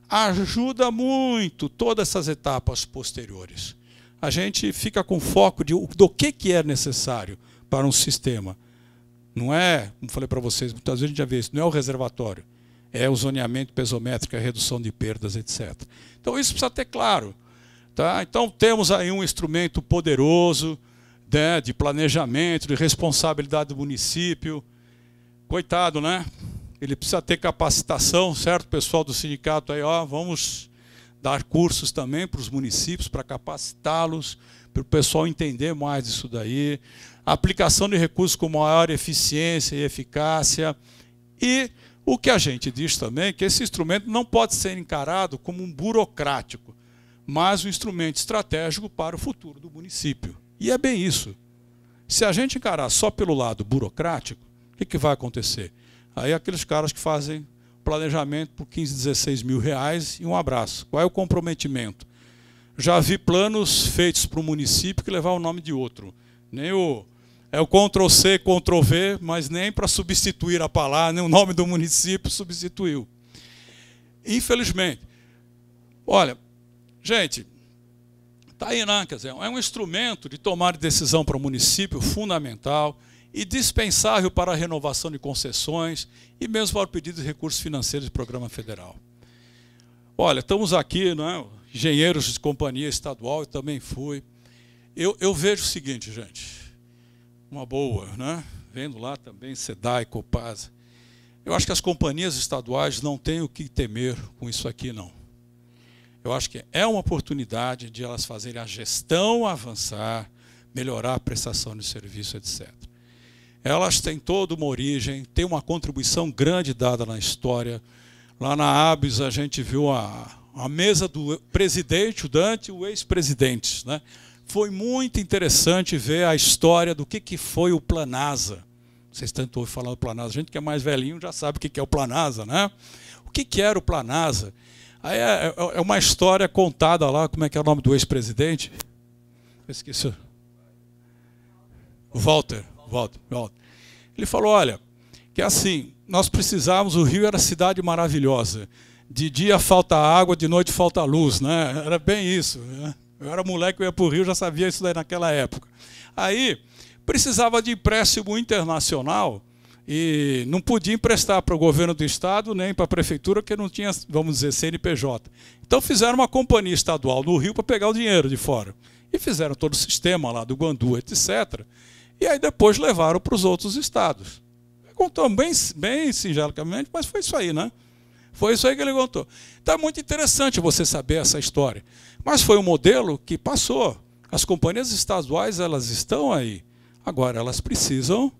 [SPEAKER 2] ajuda muito todas essas etapas posteriores. A gente fica com foco do que é necessário para um sistema. Não é, como falei para vocês, muitas vezes a gente já vê isso, não é o reservatório, é o zoneamento pesométrico, a redução de perdas, etc. Então isso precisa ter claro. Tá? Então temos aí um instrumento poderoso, né, de planejamento, de responsabilidade do município. Coitado, né? Ele precisa ter capacitação, certo? O pessoal do sindicato aí, ó, vamos dar cursos também para os municípios, para capacitá-los, para o pessoal entender mais disso daí. A aplicação de recursos com maior eficiência e eficácia. E o que a gente diz também é que esse instrumento não pode ser encarado como um burocrático, mas um instrumento estratégico para o futuro do município. E é bem isso. Se a gente encarar só pelo lado burocrático, o que vai acontecer? Aí aqueles caras que fazem planejamento por 15, 16 mil reais e um abraço. Qual é o comprometimento? Já vi planos feitos para o município que levavam o nome de outro. Nem É o Ctrl+C, Ctrl+V, mas nem para substituir a palavra, nem o nome do município substituiu. Infelizmente. Olha, gente, está aí, né? Quer dizer, é um instrumento de tomar decisão para o município fundamental e dispensável para a renovação de concessões e mesmo para o pedido de recursos financeiros do programa federal. Olha, estamos aqui, né, engenheiros de companhia estadual, eu também fui. Eu vejo o seguinte, gente, uma boa, né? Vendo lá também SEDAI, Copasa. Eu acho que as companhias estaduais não têm o que temer com isso aqui, não. Eu acho que é uma oportunidade de elas fazerem a gestão avançar, melhorar a prestação de serviço, etc. Elas têm toda uma origem, têm uma contribuição grande dada na história. Lá na ABS a gente viu a mesa do presidente, o Dante e o ex-presidente, né? Foi muito interessante ver a história do que foi o Planasa. Vocês tanto ouvem falar do Planasa. A gente que é mais velhinho já sabe o que é o Planasa, né? O que era o Planasa? Aí é uma história contada lá, como é que é o nome do ex-presidente? Esqueci. Walter. Ele falou, olha, que assim, nós precisávamos, o Rio era cidade maravilhosa. De dia falta água, de noite falta luz, né? Era bem isso, né? Eu era moleque, eu ia para o Rio, já sabia isso daí naquela época. Aí, precisava de empréstimo internacional e não podia emprestar para o governo do estado nem para a prefeitura, porque não tinha, vamos dizer, CNPJ. Então fizeram uma companhia estadual no Rio para pegar o dinheiro de fora. E fizeram todo o sistema lá do Guandu, etc. E aí depois levaram para os outros estados. Contou bem singelamente, mas foi isso aí, né? Foi isso aí que ele contou. Então é muito interessante você saber essa história. Mas foi um modelo que passou. As companhias estaduais, elas estão aí. Agora, elas precisam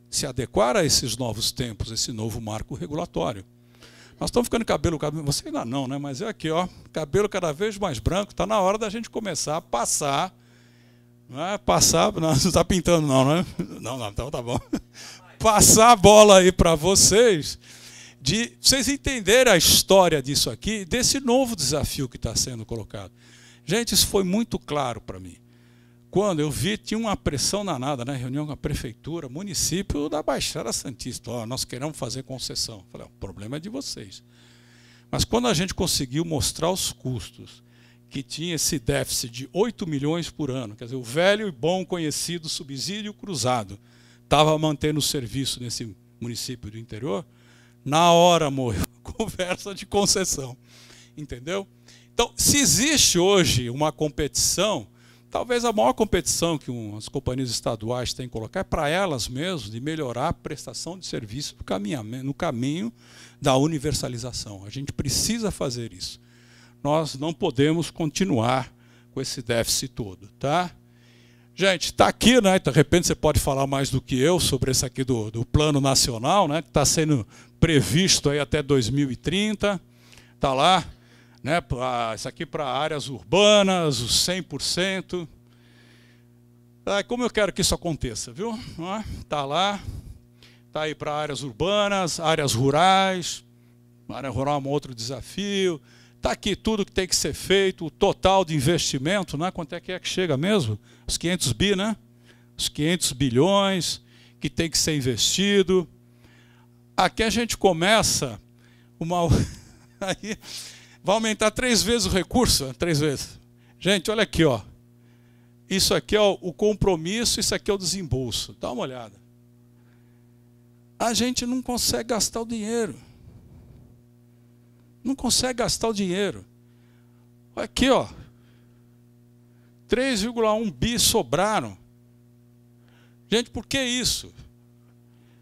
[SPEAKER 2] se adequar a esses novos tempos, esse novo marco regulatório. Nós estamos ficando cabelo, você ainda não, né? Mas é aqui, ó, cabelo cada vez mais branco. Está na hora da gente começar a passar. Não é passar, não está pintando não, né? Não, então tá bom. Passar a bola aí para vocês, de vocês entenderem a história disso aqui, desse novo desafio que está sendo colocado. Gente, isso foi muito claro para mim. Quando eu vi, tinha uma pressão danada, né? Reunião com a prefeitura, município da Baixada Santista. Ó, nós queremos fazer concessão. Falei, o problema é de vocês. Mas quando a gente conseguiu mostrar os custos, que tinha esse déficit de 8 milhões por ano, quer dizer, o velho e bom conhecido subsídio cruzado, estava mantendo o serviço nesse município do interior, na hora morreu conversa de concessão. Entendeu? Então, se existe hoje uma competição, talvez a maior competição que as companhias estaduais têm que colocar é para elas mesmas, de melhorar a prestação de serviço no caminho da universalização. A gente precisa fazer isso. Nós não podemos continuar com esse déficit todo, tá? Gente, está aqui, né? De repente você pode falar mais do que eu sobre esse aqui do Plano Nacional, né? Que está sendo previsto aí até 2030. Está lá, né? Isso aqui para áreas urbanas, os 100%. Como eu quero que isso aconteça, viu? Está lá, está aí para áreas urbanas, áreas rurais. A área rural é um outro desafio. Está aqui tudo que tem que ser feito, o total de investimento, né? Quanto é que chega mesmo? Os 500 bi, né? Os 500 bilhões que tem que ser investido. Aqui a gente começa aí vai aumentar 3 vezes o recurso, 3 vezes. Gente, olha aqui, ó. Isso aqui é o compromisso, isso aqui é o desembolso. Dá uma olhada. A gente não consegue gastar o dinheiro. Não consegue gastar o dinheiro. Aqui, ó. 3,1 bi sobraram. Gente, por que isso?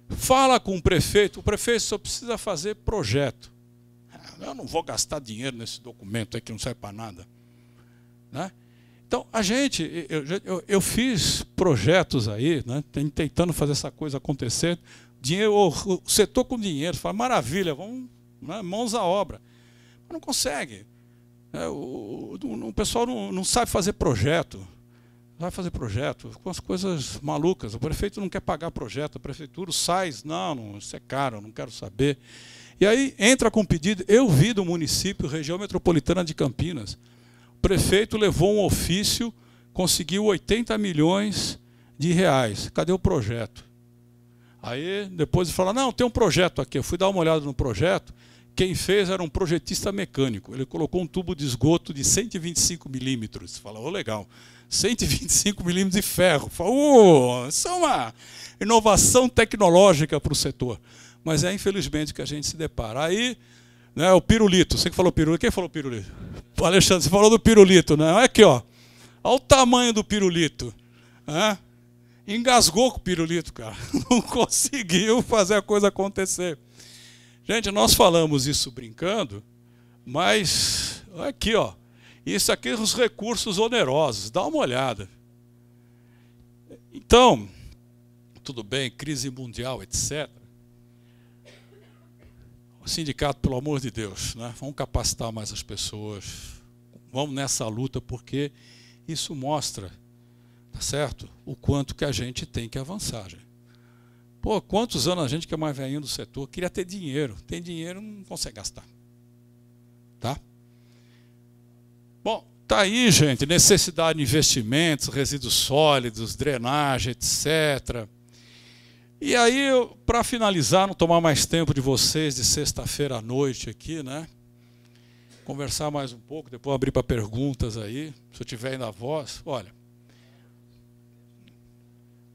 [SPEAKER 2] Fala com o prefeito só precisa fazer projeto. Eu não vou gastar dinheiro nesse documento aí que não serve para nada. Né? Então, a gente, eu fiz projetos aí, né, tentando fazer essa coisa acontecer. Dinheiro, o setor com dinheiro, fala, maravilha, vamos, né, mãos à obra. Mas não consegue. O pessoal não sabe fazer projeto. Vai fazer projeto com as coisas malucas. O prefeito não quer pagar projeto, a prefeitura sai, não, isso é caro, não quero saber. E aí entra com pedido. Eu vi do município, região metropolitana de Campinas, o prefeito levou um ofício, conseguiu 80 milhões de reais. Cadê o projeto? Aí depois ele fala, não, tem um projeto aqui. Eu fui dar uma olhada no projeto. Quem fez era um projetista mecânico. Ele colocou um tubo de esgoto de 125 milímetros. Fala, ô, legal. 125 milímetros de ferro. Fala, isso é uma inovação tecnológica para o setor. Mas é, infelizmente, que a gente se depara. Aí, né, o pirulito. Você que falou pirulito. Quem falou pirulito? O Alexandre, você falou do pirulito, né? Olha aqui, ó. Olha o tamanho do pirulito. Engasgou com o pirulito, cara. Não conseguiu fazer a coisa acontecer. Gente, nós falamos isso brincando, mas aqui, ó, isso aqui é os recursos onerosos, dá uma olhada. Então, tudo bem, crise mundial, etc. O sindicato, pelo amor de Deus, né, vamos capacitar mais as pessoas, vamos nessa luta, porque isso mostra, tá certo, o quanto que a gente tem que avançar, gente. Pô, quantos anos a gente que é mais velhinho do setor queria ter dinheiro. Tem dinheiro, não consegue gastar. Tá? Bom, tá aí, gente, necessidade de investimentos, resíduos sólidos, drenagem, etc. E aí, para finalizar, não tomar mais tempo de vocês de sexta-feira à noite aqui, né? Conversar mais um pouco, depois abrir para perguntas aí, se eu tiver ainda a voz. Olha,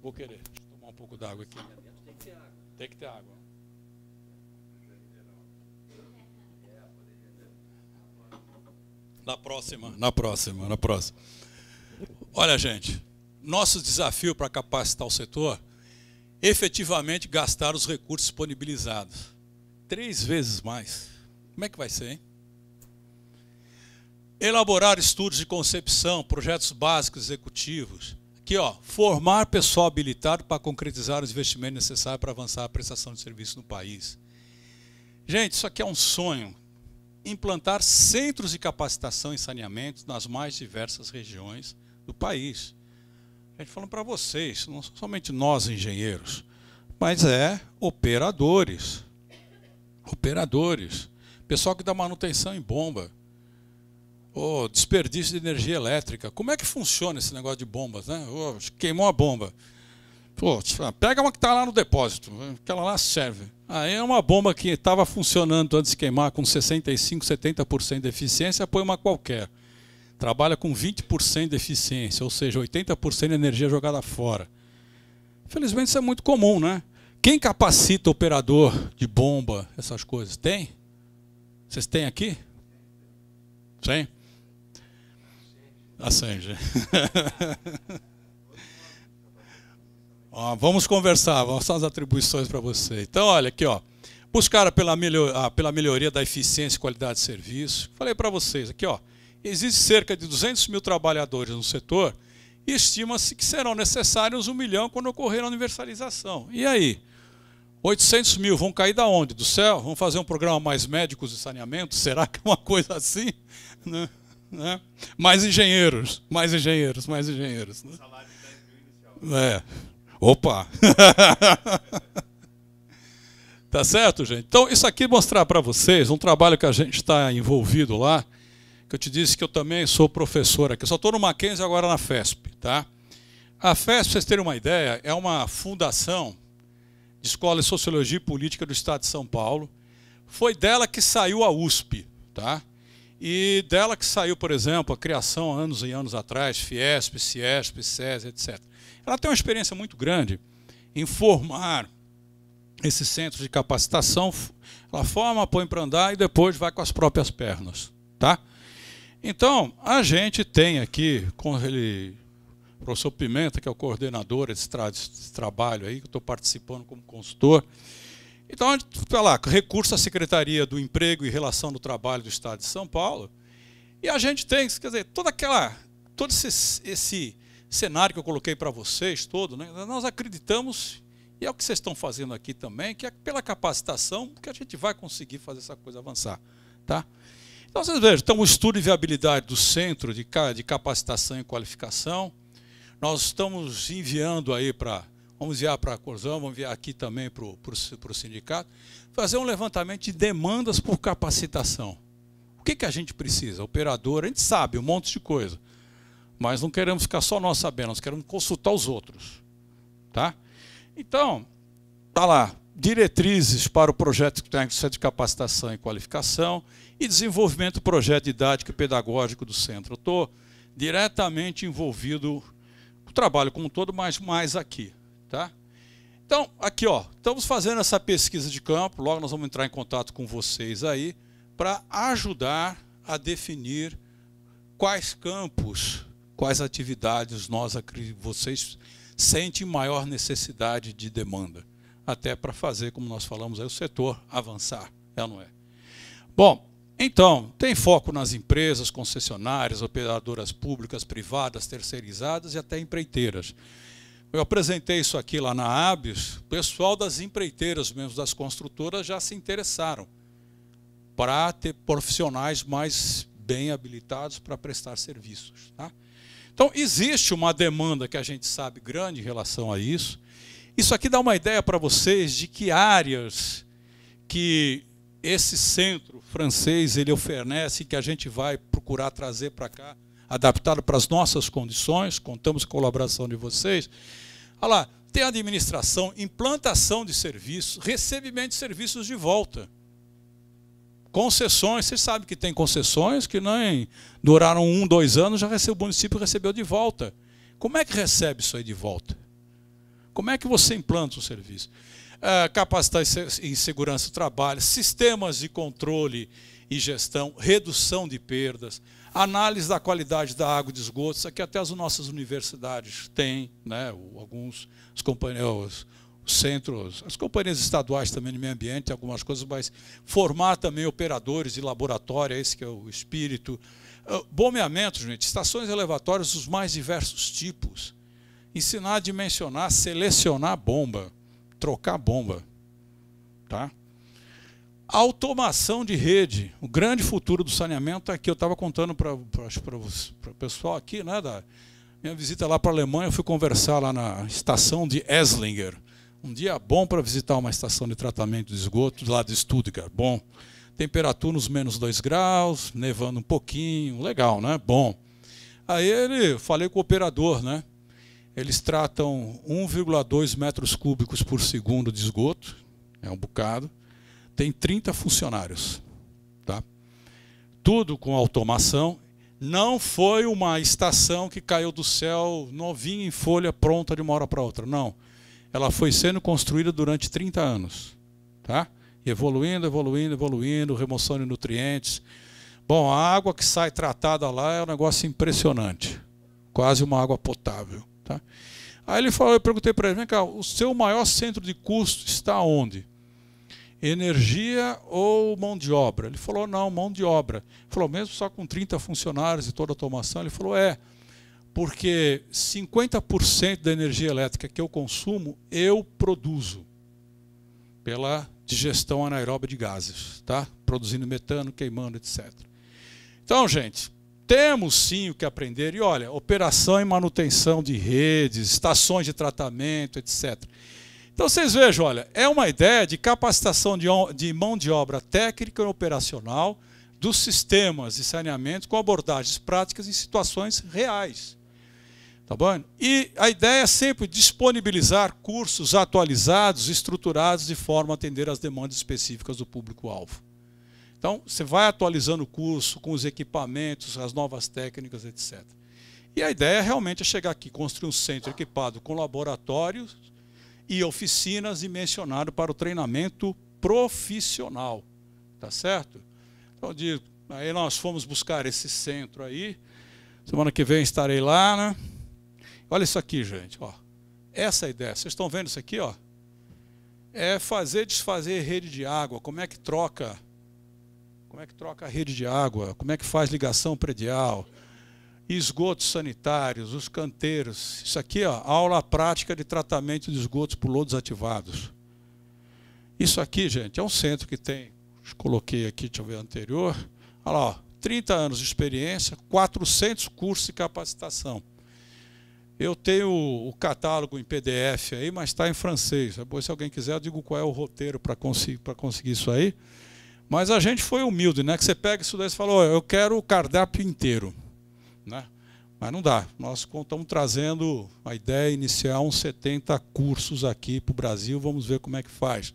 [SPEAKER 2] vou querer. Deixa eu tomar um pouco d'água aqui. Tem que ter água. Na próxima. Olha, gente, nosso desafio para capacitar o setor é efetivamente gastar os recursos disponibilizados. 3 vezes mais. Como é que vai ser, hein? Elaborar estudos de concepção, projetos básicos executivos. Aqui, ó, formar pessoal habilitado para concretizar os investimentos necessários para avançar a prestação de serviço no país. Gente, isso aqui é um sonho. Implantar centros de capacitação e saneamento nas mais diversas regiões do país. A gente falando para vocês, não somente nós engenheiros, mas operadores. Operadores. Pessoal que dá manutenção em bomba. Desperdício de energia elétrica. Como é que funciona esse negócio de bombas, né? Queimou a bomba. Pega uma que está lá no depósito, aquela lá serve. Aí é uma bomba que estava funcionando antes de queimar com 65%, 70% de eficiência, põe uma qualquer. Trabalha com 20% de eficiência, ou seja, 80% de energia jogada fora. Infelizmente isso é muito comum, né? Quem capacita operador de bomba, essas coisas? Tem? Vocês têm aqui? Tem? Acende. Vamos conversar, vamos dar as atribuições para você. Então, olha aqui, ó, buscar pela melhoria da eficiência e qualidade de serviço. Falei para vocês aqui, ó, existe cerca de 200 mil trabalhadores no setor e estima-se que serão necessários 1 milhão quando ocorrer a universalização. E aí? 800 mil vão cair da onde? Do céu? Vão fazer um programa mais médicos de saneamento? Será que é uma coisa assim? Né? Mais engenheiros. Né?
[SPEAKER 3] Salário de 10 mil inicial.
[SPEAKER 2] Opa! Tá certo, gente? Então, isso aqui mostrar para vocês um trabalho que a gente está envolvido lá, que eu te disse que eu também sou professor aqui. Eu só estou no Mackenzie agora na FESP. Tá? A FESP, para vocês terem uma ideia, é uma fundação de Escola de Sociologia e Política do Estado de São Paulo. Foi dela que saiu a USP. Tá? E dela que saiu, por exemplo, a criação anos e anos atrás, Fiesp, Ciesp, SESI, etc. Ela tem uma experiência muito grande em formar esses centros de capacitação. Ela forma, põe para andar e depois vai com as próprias pernas. Tá? Então, a gente tem aqui, com ele, o professor Pimenta, que é o coordenador desse trabalho aí, que eu estou participando como consultor. Então, a gente vai lá, recurso à Secretaria do Emprego e Relação do Trabalho do Estado de São Paulo. E a gente tem, quer dizer, todo esse cenário que eu coloquei para vocês, todo, né? Nós acreditamos, e é o que vocês estão fazendo aqui também, que é pela capacitação que a gente vai conseguir fazer essa coisa avançar. Tá? Então, vocês vejam, então, o estudo de viabilidade do Centro de Capacitação e Qualificação, nós estamos enviando aí para... Vamos enviar para a Corzão, vamos enviar aqui também para o sindicato, fazer um levantamento de demandas por capacitação. O que a gente precisa? Operador, a gente sabe um monte de coisa, mas não queremos ficar só nós sabendo, nós queremos consultar os outros. Tá? Então, tá lá, diretrizes para o projeto técnico de capacitação e qualificação e desenvolvimento do projeto didático e pedagógico do centro. Eu estou diretamente envolvido com o trabalho como um todo, mas mais aqui. Tá? Então, aqui, ó, estamos fazendo essa pesquisa de campo, logo nós vamos entrar em contato com vocês aí, para ajudar a definir quais campos, quais atividades vocês sentem maior necessidade de demanda, até para fazer, como nós falamos aí, o setor avançar, é ou não é? Bom, então, tem foco nas empresas, concessionárias, operadoras públicas, privadas, terceirizadas e até empreiteiras. Eu apresentei isso aqui lá na ABS, o pessoal das empreiteiras mesmo, das construtoras, já se interessaram para ter profissionais mais bem habilitados para prestar serviços. Tá? Então, existe uma demanda que a gente sabe grande em relação a isso. Isso aqui dá uma ideia para vocês de que áreas que esse centro francês ele oferece, que a gente vai procurar trazer para cá, adaptado para as nossas condições, contamos com a colaboração de vocês. Olha lá, tem administração, implantação de serviços, recebimento de serviços de volta. Concessões, vocês sabem que tem concessões que nem duraram 1, 2 anos, o município recebeu de volta. Como é que recebe isso aí de volta? Como é que você implanta o serviço? Capacitar em segurança do trabalho, sistemas de controle e gestão, redução de perdas, análise da qualidade da água e de esgoto, isso aqui até as nossas universidades têm, né, alguns os centros, as companhias estaduais também de meio ambiente, algumas coisas, mas formar também operadores de laboratório, esse que é o espírito. Bombeamento, gente, estações elevatórias dos mais diversos tipos. Ensinar a dimensionar, selecionar bomba, trocar bomba. Tá? Automação de rede, o grande futuro do saneamento é que eu estava contando para o pessoal aqui, né, da minha visita lá para a Alemanha, eu fui conversar lá na estação de Eslinger. Um dia bom para visitar uma estação de tratamento de esgoto lá de Stuttgart. Bom, temperatura nos -2 graus, nevando um pouquinho, legal, né? Bom. Aí falei com o operador, né? Eles tratam 1,2 metros cúbicos por segundo de esgoto, é um bocado. Tem 30 funcionários. Tá? Tudo com automação. Não foi uma estação que caiu do céu novinha em folha, pronta de uma hora para outra. Não. Ela foi sendo construída durante 30 anos. Tá? E evoluindo, evoluindo, evoluindo, remoção de nutrientes. Bom, a água que sai tratada lá é um negócio impressionante. Quase uma água potável. Tá? Aí ele falou, eu perguntei para ele, vem cá, o seu maior centro de custo está onde? Energia ou mão de obra? Ele falou, não, mão de obra. Ele falou, mesmo só com 30 funcionários e toda a automação? Ele falou, porque 50% da energia elétrica que eu consumo, eu produzo pela digestão anaeróbica de gases, tá? Produzindo metano, queimando, etc. Então, gente, temos sim o que aprender. E olha, operação e manutenção de redes, estações de tratamento, etc. Então, vocês vejam, olha, é uma ideia de capacitação de mão de obra técnica e operacional dos sistemas de saneamento com abordagens práticas em situações reais. Tá bom? E a ideia é sempre disponibilizar cursos atualizados, estruturados de forma a atender às demandas específicas do público-alvo. Então, você vai atualizando o curso com os equipamentos, as novas técnicas, etc. E a ideia realmente é chegar aqui, construir um centro equipado com laboratórios e oficinas dimensionadas para o treinamento profissional. Tá certo? Então, aí nós fomos buscar esse centro aí. Semana que vem estarei lá, né? Olha isso aqui, gente. Ó. Essa é a ideia. Vocês estão vendo isso aqui? Ó? É fazer desfazer rede de água. Como é que troca a rede de água? Como é que faz ligação predial? Esgotos sanitários, os canteiros. Isso aqui, ó, aula prática de tratamento de esgotos por lodos ativados. Isso aqui, gente, é um centro que tem, coloquei aqui, deixa eu ver, anterior. Olha lá, ó, 30 anos de experiência, 400 cursos de capacitação. Eu tenho o catálogo em PDF aí, mas está em francês. Depois, se alguém quiser, eu digo qual é o roteiro para conseguir isso aí. Mas a gente foi humilde, né? Que você pega isso daí e fala, oh, eu quero o cardápio inteiro. Né? Mas não dá. Nós estamos trazendo a ideia inicial, uns 70 cursos aqui para o Brasil, vamos ver como é que faz.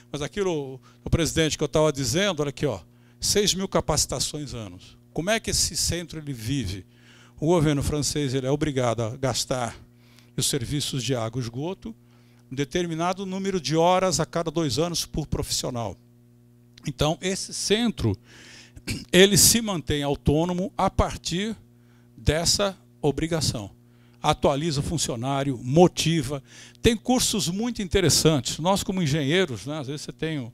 [SPEAKER 2] Mas aquilo, o presidente, que eu estava dizendo, olha aqui, ó, 6.000 capacitações anos. Como é que esse centro ele vive? O governo francês ele é obrigado a gastar os serviços de água e esgoto um determinado número de horas a cada 2 anos por profissional. Então, esse centro ele se mantém autônomo a partir dessa obrigação. Atualiza o funcionário, motiva. Tem cursos muito interessantes. Nós, como engenheiros, né, às vezes você tem,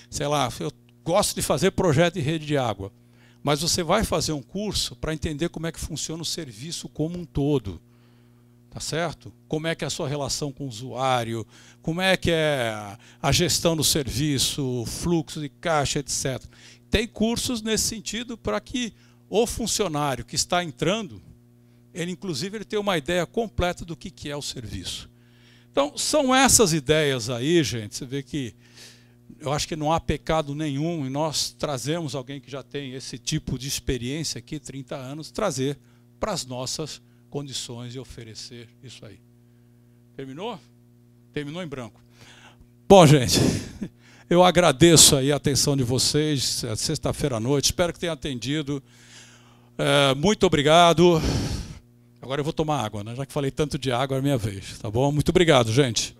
[SPEAKER 2] sei lá, eu gosto de fazer projeto de rede de água, mas você vai fazer um curso para entender como é que funciona o serviço como um todo. Tá certo? Como é que é a sua relação com o usuário, como é que é a gestão do serviço, fluxo de caixa, etc. Tem cursos nesse sentido para que o funcionário que está entrando, ele inclusive ele tenha uma ideia completa do que é o serviço. Então, são essas ideias aí, gente. Você vê que eu acho que não há pecado nenhum em nós trazermos alguém que já tem esse tipo de experiência aqui, 30 anos, trazer para as nossas condições e oferecer isso aí. Terminou? Terminou em branco. Bom, gente, eu agradeço aí a atenção de vocês, sexta-feira à noite, espero que tenha atendido. Muito obrigado. Agora eu vou tomar água, né? Já que falei tanto de água, é a minha vez, tá bom? Muito obrigado, gente.